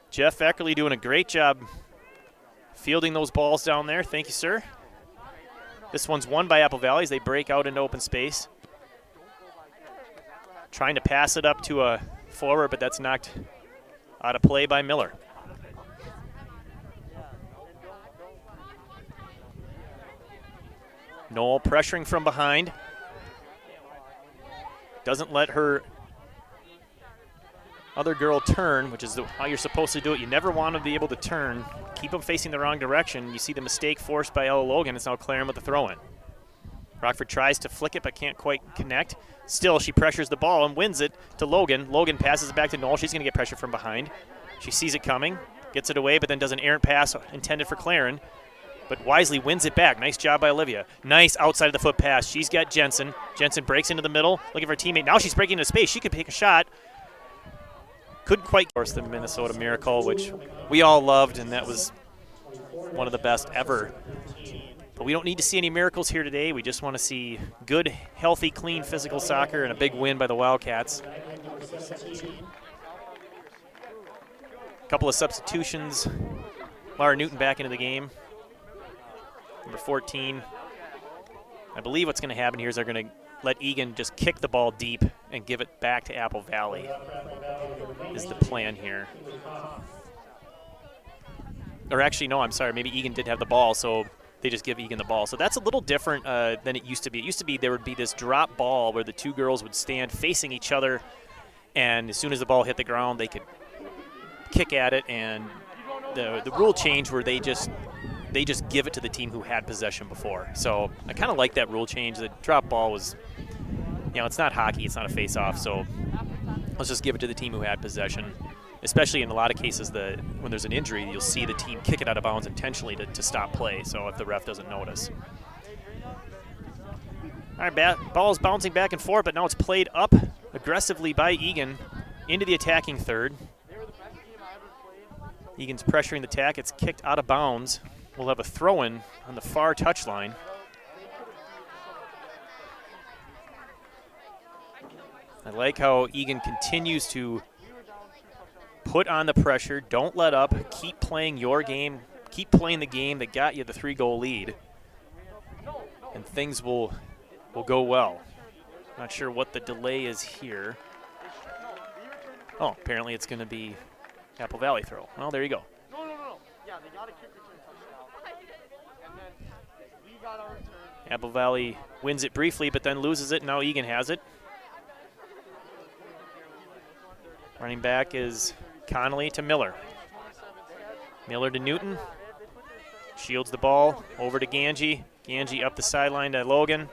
Jeff Eckerley doing a great job fielding those balls down there. Thank you, sir. This one's won by Apple Valley as they break out into open space. Trying to pass it up to a forward, but that's knocked out of play by Miller. Knoll pressuring from behind. Doesn't let her other girl turn, which is how you're supposed to do it. You never want to be able to turn. Keep them facing the wrong direction. You see the mistake forced by Ella Logan. It's now Claren with the throw-in. Rockford tries to flick it but can't quite connect. Still, she pressures the ball and wins it to Logan. Logan passes it back to Knoll. She's going to get pressure from behind. She sees it coming, gets it away, but then does an errant pass intended for Claren. But wisely wins it back. Nice job by Olivia. Nice outside of the foot pass. She's got Jensen. Jensen breaks into the middle, looking for a teammate. Now she's breaking into space. She could take a shot. Couldn't quite force the Minnesota Miracle, which we all loved, and that was one of the best ever. But we don't need to see any miracles here today. We just want to see good, healthy, clean physical soccer and a big win by the Wildcats. A couple of substitutions. Lara Newton back into the game. Number 14. I believe what's going to happen here is they're going to let Eagan just kick the ball deep and give it back to Apple Valley is the plan here. Or actually, no, I'm sorry. Maybe Eagan did have the ball, so they just give Eagan the ball. So that's a little different than it used to be. It used to be there would be this drop ball where the two girls would stand facing each other, and as soon as the ball hit the ground, they could kick at it, and the rule change where they just give it to the team who had possession before. So I kind of like that rule change. The drop ball was, it's not hockey, it's not a face-off, so let's just give it to the team who had possession. Especially in a lot of cases, when there's an injury, you'll see the team kick it out of bounds intentionally to stop play, so if the ref doesn't notice. All right, ball's bouncing back and forth, but now it's played up aggressively by Eagan into the attacking third. Eagan's pressuring the tack. It's kicked out of bounds. We'll have a throw-in on the far touchline. I like how Eagan continues to put on the pressure. Don't let up. Keep playing your game. Keep playing the game that got you the 3-goal lead. And things will go well. Not sure what the delay is here. Oh, apparently it's going to be Apple Valley throw. Well, there you go. No. Yeah, they got a kick return touchdown. And then we got our return. Apple Valley wins it briefly, but then loses it. Now Eagan has it. Running back is Connolly to Miller. Miller to Newton. Shields the ball over to Ganji. Ganji up the sideline to Logan.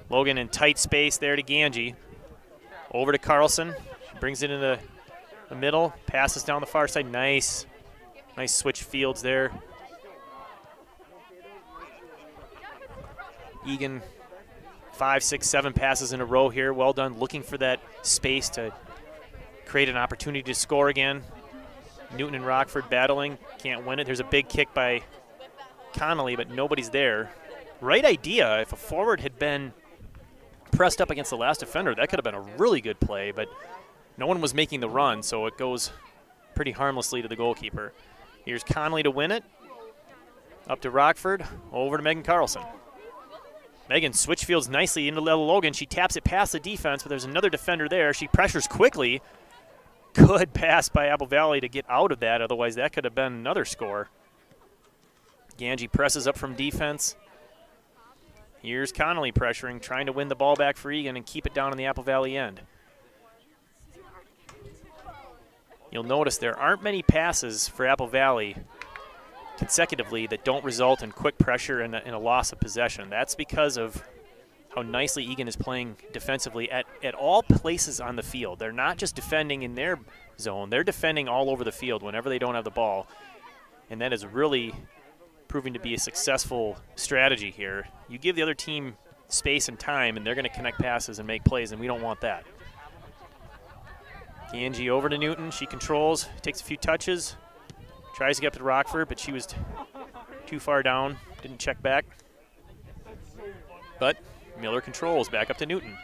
Logan in tight space there to Ganji. Over to Carlson. Brings it into the middle. Passes down the far side. Nice switch fields there. Eagan 5, 6, 7 passes in a row here. Well done, looking for that space to create an opportunity to score again. Newton and Rockford battling. Can't win it. There's a big kick by Connolly, but nobody's there. Right idea. If a forward had been pressed up against the last defender, that could have been a really good play, but no one was making the run, so it goes pretty harmlessly to the goalkeeper. Here's Connolly to win it. Up to Rockford. Over to Megan Carlson. Megan switch fields nicely into Logan. She taps it past the defense, but there's another defender there. She pressures quickly. Good pass by Apple Valley to get out of that. Otherwise, that could have been another score. Ganji presses up from defense. Here's Connolly pressuring, trying to win the ball back for Eagan and keep it down on the Apple Valley end. You'll notice there aren't many passes for Apple Valley consecutively that don't result in quick pressure and a loss of possession. That's because of how nicely Eagan is playing defensively at all places on the field. They're not just defending in their zone. They're defending all over the field whenever they don't have the ball. And that is really proving to be a successful strategy here. You give the other team space and time, and they're going to connect passes and make plays, and we don't want that. Ganji over to Newton. She controls, takes a few touches, tries to get up to Rockford, but she was too far down, didn't check back. But Miller controls, back up to Newton.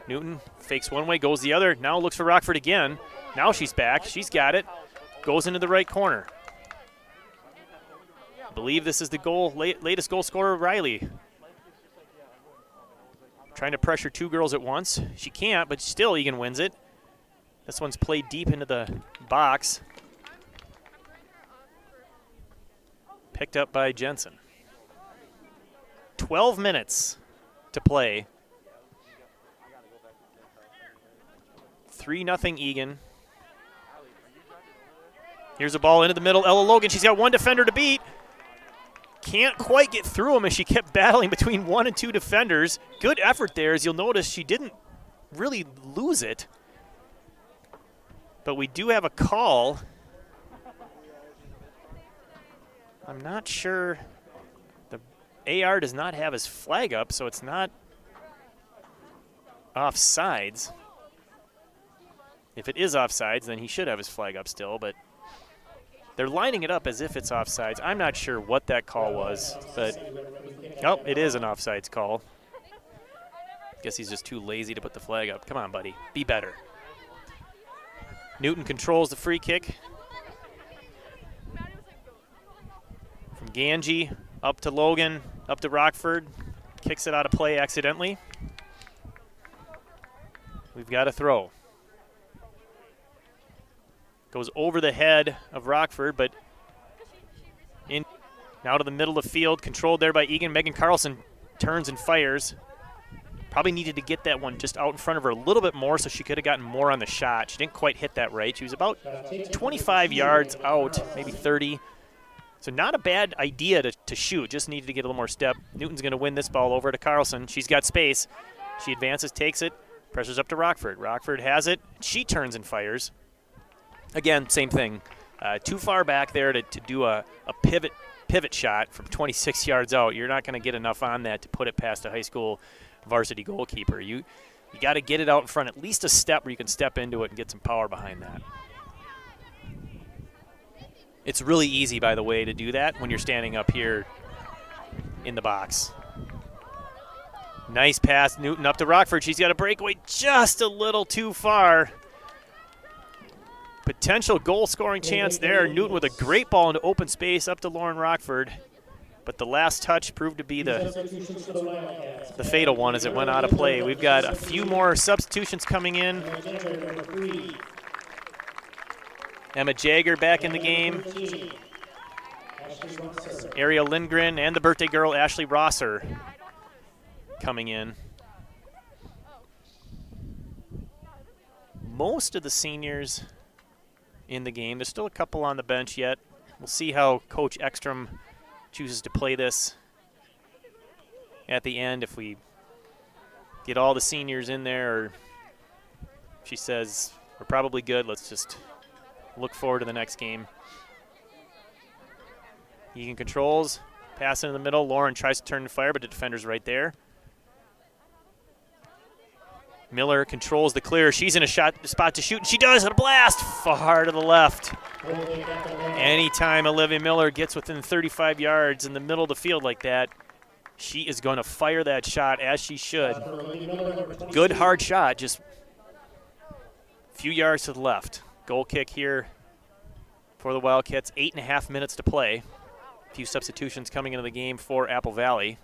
Newton fakes one way, goes the other, now looks for Rockford again. Now she's back, she's got it, goes into the right corner. I believe this is the latest goal scorer, Riley. Trying to pressure two girls at once. She can't, but still Eagan wins it. This one's played deep into the box. Picked up by Jensen. 12 minutes to play. 3-0 Eagan. Here's a ball into the middle. Ella Logan, she's got one defender to beat. Can't quite get through him as she kept battling between 1 and 2 defenders. Good effort there, as you'll notice she didn't really lose it. But we do have a call. I'm not sure. The AR does not have his flag up, so it's not offsides. If it is offsides, then he should have his flag up still, but they're lining it up as if it's offsides. I'm not sure what that call was, but oh, it is an offsides call. Guess he's just too lazy to put the flag up. Come on, buddy. Be better. Newton controls the free kick. From Ganji up to Logan, up to Rockford. Kicks it out of play accidentally. We've got a throw. Goes over the head of Rockford, but in now to the middle of the field. Controlled there by Eagan. Megan Carlson turns and fires. Probably needed to get that one just out in front of her a little bit more so she could have gotten more on the shot. She didn't quite hit that right. She was about 25 yards out, maybe 30. So not a bad idea to shoot, just needed to get a little more step. Newton's going to win this ball over to Carlson. She's got space. She advances, takes it, pressures up to Rockford. Rockford has it. She turns and fires. Again, same thing. Too far back there to do a pivot shot from 26 yards out. You're not going to get enough on that to put it past a high school varsity goalkeeper. You got to get it out in front, at least a step where you can step into it and get some power behind that. It's really easy, by the way, to do that when you're standing up here in the box. Nice pass, Newton up to Rockford. She's got a breakaway just a little too far. Potential goal-scoring chance there. Newton with a great ball into open space up to Lauren Rockford. But the last touch proved to be the fatal one as it went out of play. We've got a few more substitutions coming in. Emma Jagger back in the game. Ariel Lindgren and the birthday girl Ashley Rosser coming in. Most of the seniors in the game. There's still a couple on the bench yet. We'll see how Coach Ekstrom chooses to play this at the end. If we get all the seniors in there, or she says we're probably good, let's just look forward to the next game. Eagan controls, pass into the middle. Lauren tries to turn and fire, but the defender's right there. Miller controls the clear. She's in a spot to shoot, and she does. A blast far to the left. Anytime Olivia Miller gets within 35 yards in the middle of the field like that, she is going to fire that shot as she should. Good hard shot, just a few yards to the left. Goal kick here for the Wildcats. 8.5 minutes to play. A few substitutions coming into the game for Apple Valley.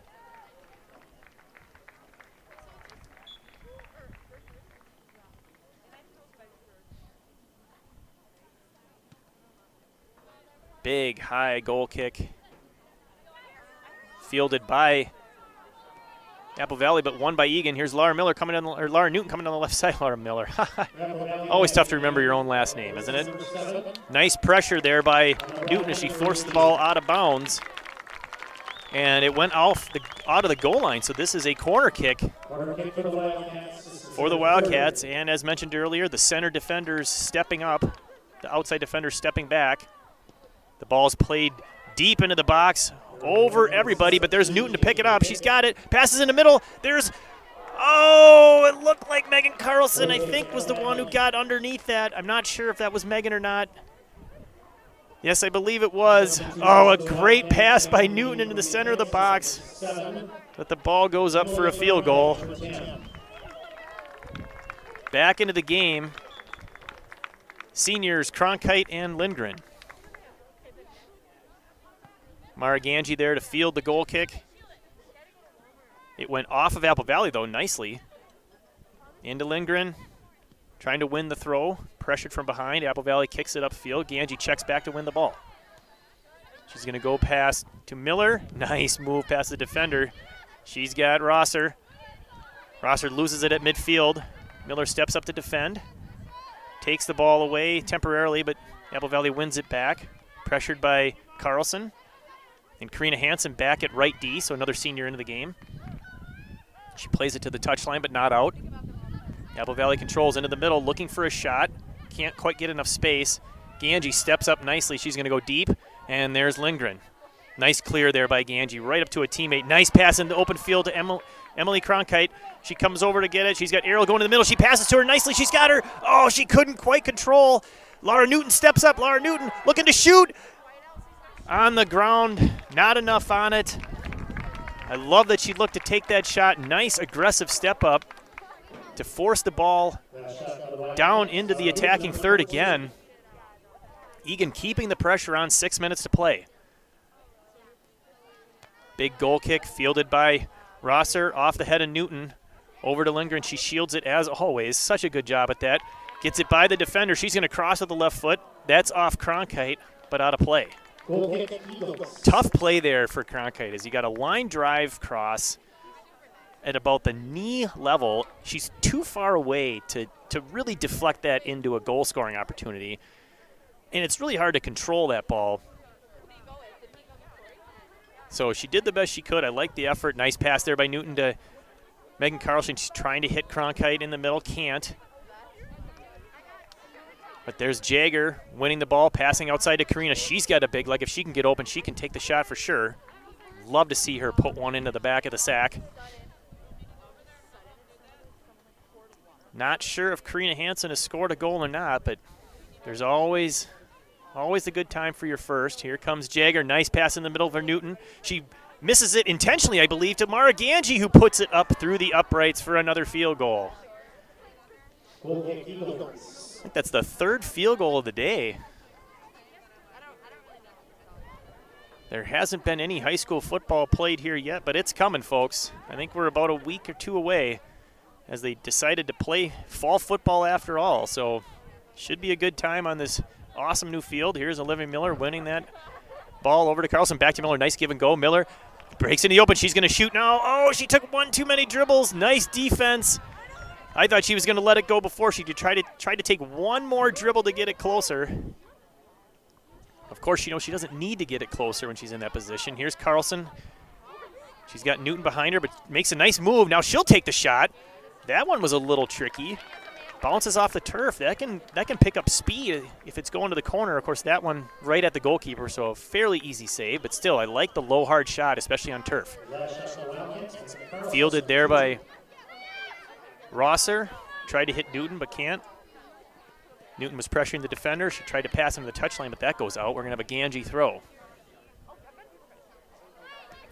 Big, high goal kick. Fielded by Apple Valley, but won by Eagan. Here's Lara Miller coming on, or Lara Newton coming on the left side. Lara Miller. Always tough to remember your own last name, isn't it? Nice pressure there by Newton as she forced the ball out of bounds. And it went out of the goal line, so this is a corner kick for the Wildcats. And as mentioned earlier, the center defenders stepping up, the outside defenders stepping back. The ball's played deep into the box, over everybody, but there's Newton to pick it up. She's got it, passes in the middle. There's, oh, it looked like Megan Carlson, I think, was the one who got underneath that. I'm not sure if that was Megan or not. Yes, I believe it was. Oh, a great pass by Newton into the center of the box. But the ball goes up for a field goal. Back into the game, seniors Cronkite and Lindgren. Mara Ganji there to field the goal kick. It went off of Apple Valley, though, nicely. Into Lindgren, trying to win the throw. Pressured from behind. Apple Valley kicks it upfield. Ganji checks back to win the ball. She's going to go pass to Miller. Nice move past the defender. She's got Rosser. Rosser loses it at midfield. Miller steps up to defend. Takes the ball away temporarily, but Apple Valley wins it back. Pressured by Carlson. And Karina Hansen back at right D, so another senior into the game. She plays it to the touchline, but not out. Apple Valley controls into the middle, looking for a shot. Can't quite get enough space. Ganji steps up nicely. She's going to go deep, and there's Lindgren. Nice clear there by Ganji, right up to a teammate. Nice pass in the open field to Emily Cronkite. She comes over to get it. She's got Ariel going to the middle. She passes to her nicely. She's got her. Oh, she couldn't quite control. Lara Newton steps up. Lara Newton looking to shoot. On the ground, not enough on it. I love that she looked to take that shot. Nice aggressive step up to force the ball down into the attacking third again. Eagan keeping the pressure on, 6 minutes to play. Big goal kick fielded by Rosser off the head of Newton. Over to Lindgren. She shields it as always. Such a good job at that. Gets it by the defender. She's going to cross with the left foot. That's off Cronkite, but out of play. Tough play there for Cronkite as you got a line drive cross. at about the knee level. She's too far away to really deflect that into a goal-scoring opportunity. And it's really hard to control that ball. So she did the best she could. I like the effort. Nice pass there by Newton to Megan Carlson. She's trying to hit Cronkite in the middle. Can't. But there's Jagger winning the ball, passing outside to Karina. She's got a big leg. If she can get open, she can take the shot for sure. Love to see her put one into the back of the sack. Not sure if Karina Hansen has scored a goal or not, but there's always a good time for your first. Here comes Jagger. Nice pass in the middle for Newton. She misses it intentionally, I believe, to Mara Ganji, who puts it up through the uprights for another field goal. I think that's the third field goal of the day. There hasn't been any high school football played here yet, but it's coming, folks. I think we're about a week or two away as they decided to play fall football after all. So should be a good time on this awesome new field. Here's Olivia Miller winning that ball over to Carlson. Back to Miller. Nice give and go. Miller breaks in the open. She's going to shoot now. Oh, she took one too many dribbles. Nice defense. I thought she was going to let it go before. She tried to take one more dribble to get it closer. Of course, she knows she doesn't need to get it closer when she's in that position. Here's Carlson. She's got Newton behind her, but makes a nice move. Now she'll take the shot. That one was a little tricky. Bounces off the turf. That can pick up speed if it's going to the corner. Of course, that one right at the goalkeeper, so a fairly easy save. But still, I like the low, hard shot, especially on turf. Fielded there by Rosser. Tried to hit Newton, but can't. Newton was pressuring the defender. She tried to pass him to the touchline, but that goes out. We're going to have a Ganji throw.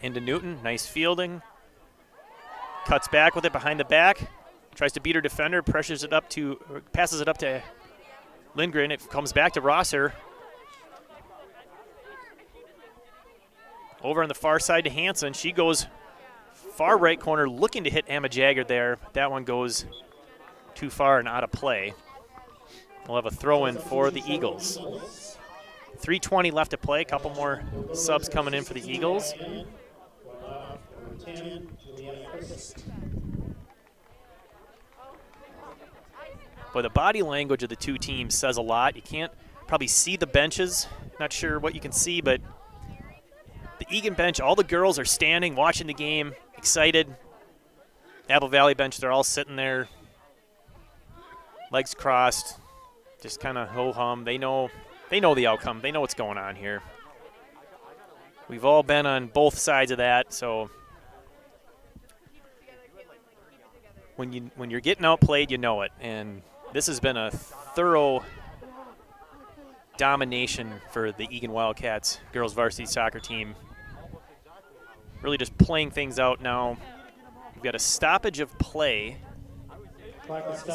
Into Newton. Nice fielding. Cuts back with it behind the back. Tries to beat her defender, passes it up to Lindgren. It comes back to Rosser. Over on the far side to Hansen. She goes far right corner looking to hit Emma Jagger there. That one goes too far and out of play. We'll have a throw-in for the Eagles. 3:20 left to play. A couple more subs coming in for the Eagles. But the body language of the two teams says a lot. You can't probably see the benches. Not sure what you can see, but the Eagan bench, all the girls are standing, watching the game, excited. Apple Valley bench, they're all sitting there, legs crossed, just kind of ho-hum. They know the outcome. They know what's going on here. We've all been on both sides of that, so when you're getting outplayed, you know it. And this has been a thorough domination for the Eagan Wildcats girls varsity soccer team. Really just playing things out now. We've got a stoppage of play. That's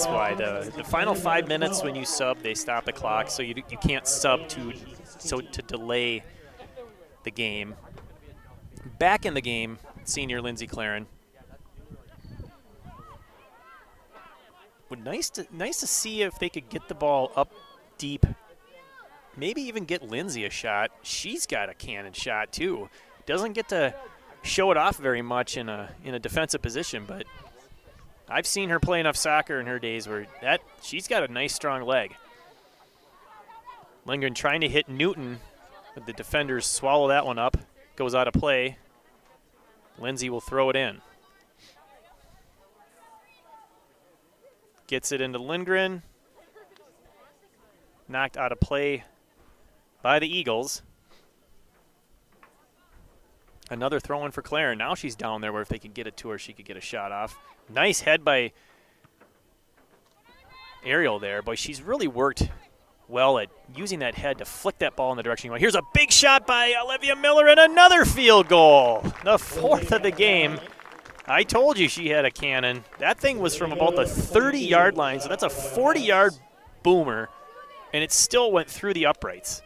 why the final 5 minutes when you sub, they stop the clock, so you can't sub to delay the game. Back in the game, senior Lindsey Claren. Nice to see if they could get the ball up deep. Maybe even get Lindsey a shot. She's got a cannon shot too. Doesn't get to show it off very much in a defensive position, but I've seen her play enough soccer in her days where she's got a nice strong leg. Lindgren trying to hit Newton, but the defenders swallow that one up. Goes out of play. Lindsey will throw it in. Gets it into Lindgren. Knocked out of play by the Eagles. Another throw-in for Claren. Now she's down there where if they could get it to her, she could get a shot off. Nice head by Ariel there. Boy, she's really worked well at using that head to flick that ball in the direction you want. Here's a big shot by Olivia Miller and another field goal. The fourth of the game. I told you she had a cannon. That thing was from about the 30-yard line, so that's a 40-yard boomer, and it still went through the uprights.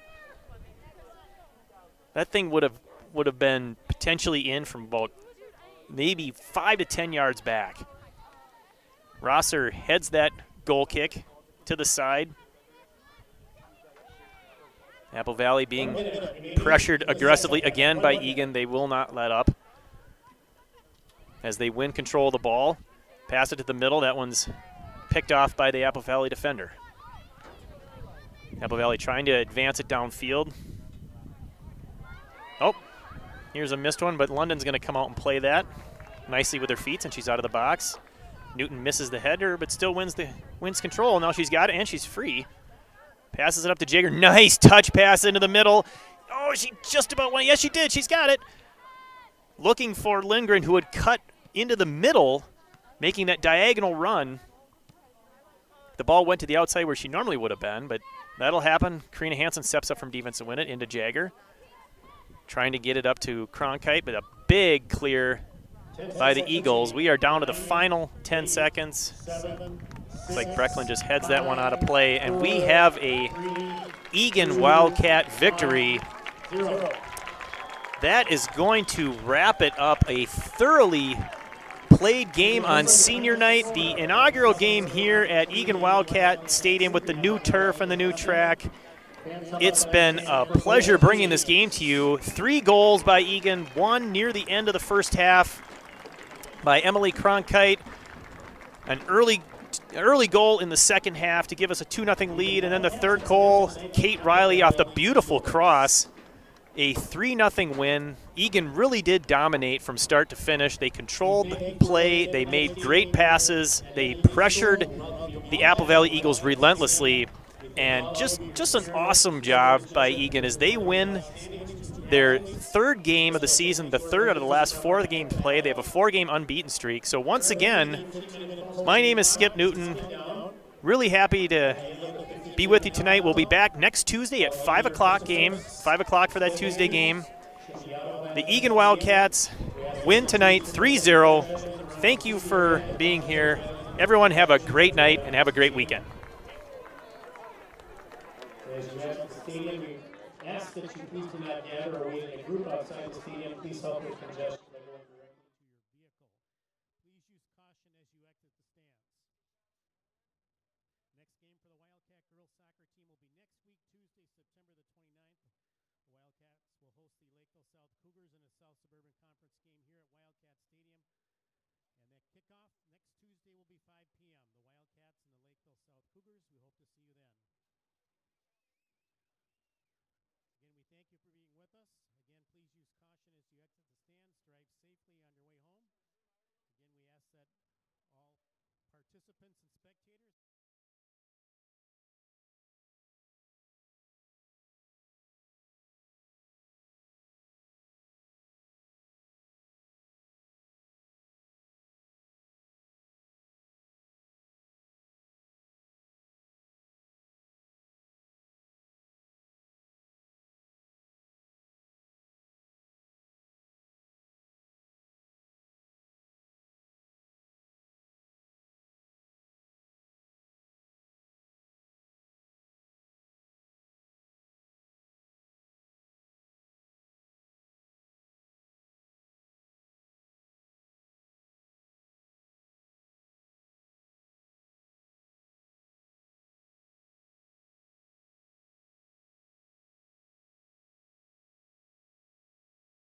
That thing would have been potentially in from about maybe 5 to 10 yards back. Rosser heads that goal kick to the side. Apple Valley being pressured aggressively again by Eagan. They will not let up as they win control of the ball. Pass it to the middle. That one's picked off by the Apple Valley defender. Apple Valley trying to advance it downfield. Oh, here's a missed one, but London's going to come out and play that nicely with her feet since she's out of the box. Newton misses the header, but still wins control. Now she's got it, and she's free. Passes it up to Jagger. Nice touch pass into the middle. Oh, she just about went. Yes, she did. She's got it. Looking for Lindgren, who had cut into the middle, making that diagonal run. The ball went to the outside where she normally would have been, but that'll happen. Karina Hansen steps up from defense to win it into Jagger. Trying to get it up to Cronkite, but a big clear by the Eagles. We are down to the final 10 seconds. Looks like Brecklin just heads that one out of play, and we have a Eagan Wildcat victory. That is going to wrap it up. A thoroughly played game on senior night, the inaugural game here at Eagan Wildcat Stadium with the new turf and the new track. It's been a pleasure bringing this game to you. 3 goals by Eagan, 1 near the end of the first half by Emily Cronkite. An early goal in the second half to give us a 2-0 lead, and then the third goal, Kate Riley off the beautiful cross. A 3-0 win. Eagan really did dominate from start to finish. They controlled the play. They made great passes. They pressured the Apple Valley Eagles relentlessly. And just an awesome job by Eagan as they win their 3rd game of the season, the 3rd out of the last 4 games played. They have a 4-game unbeaten streak. So once again, my name is Skip Newton. Really happy to be with you tonight. We'll be back next Tuesday at 5 o'clock game, 5 o'clock for that Tuesday game. The Eagan Wildcats win tonight 3-0. Thank you for being here. Everyone have a great night and have a great weekend. As you exit the stadium, we ask that you please do not gather or wait in a group outside the stadium. Please help with congestion by going directly to your vehicle. Please use caution as you exit the stands. Next game for the Wildcat girls soccer team will be next week, Tuesday, September the 29th. The Wildcats will host the Lakeville South Cougars in a South Suburban Conference game here at Wildcat Stadium. And that kickoff next Tuesday will be 5 p.m. The Wildcats and the Lakeville South Cougars. We hope to see you then. Again, we thank you for being with us. Again, please use caution as you exit the stands. Drive safely on your way home. Again, we ask that all participants and spectators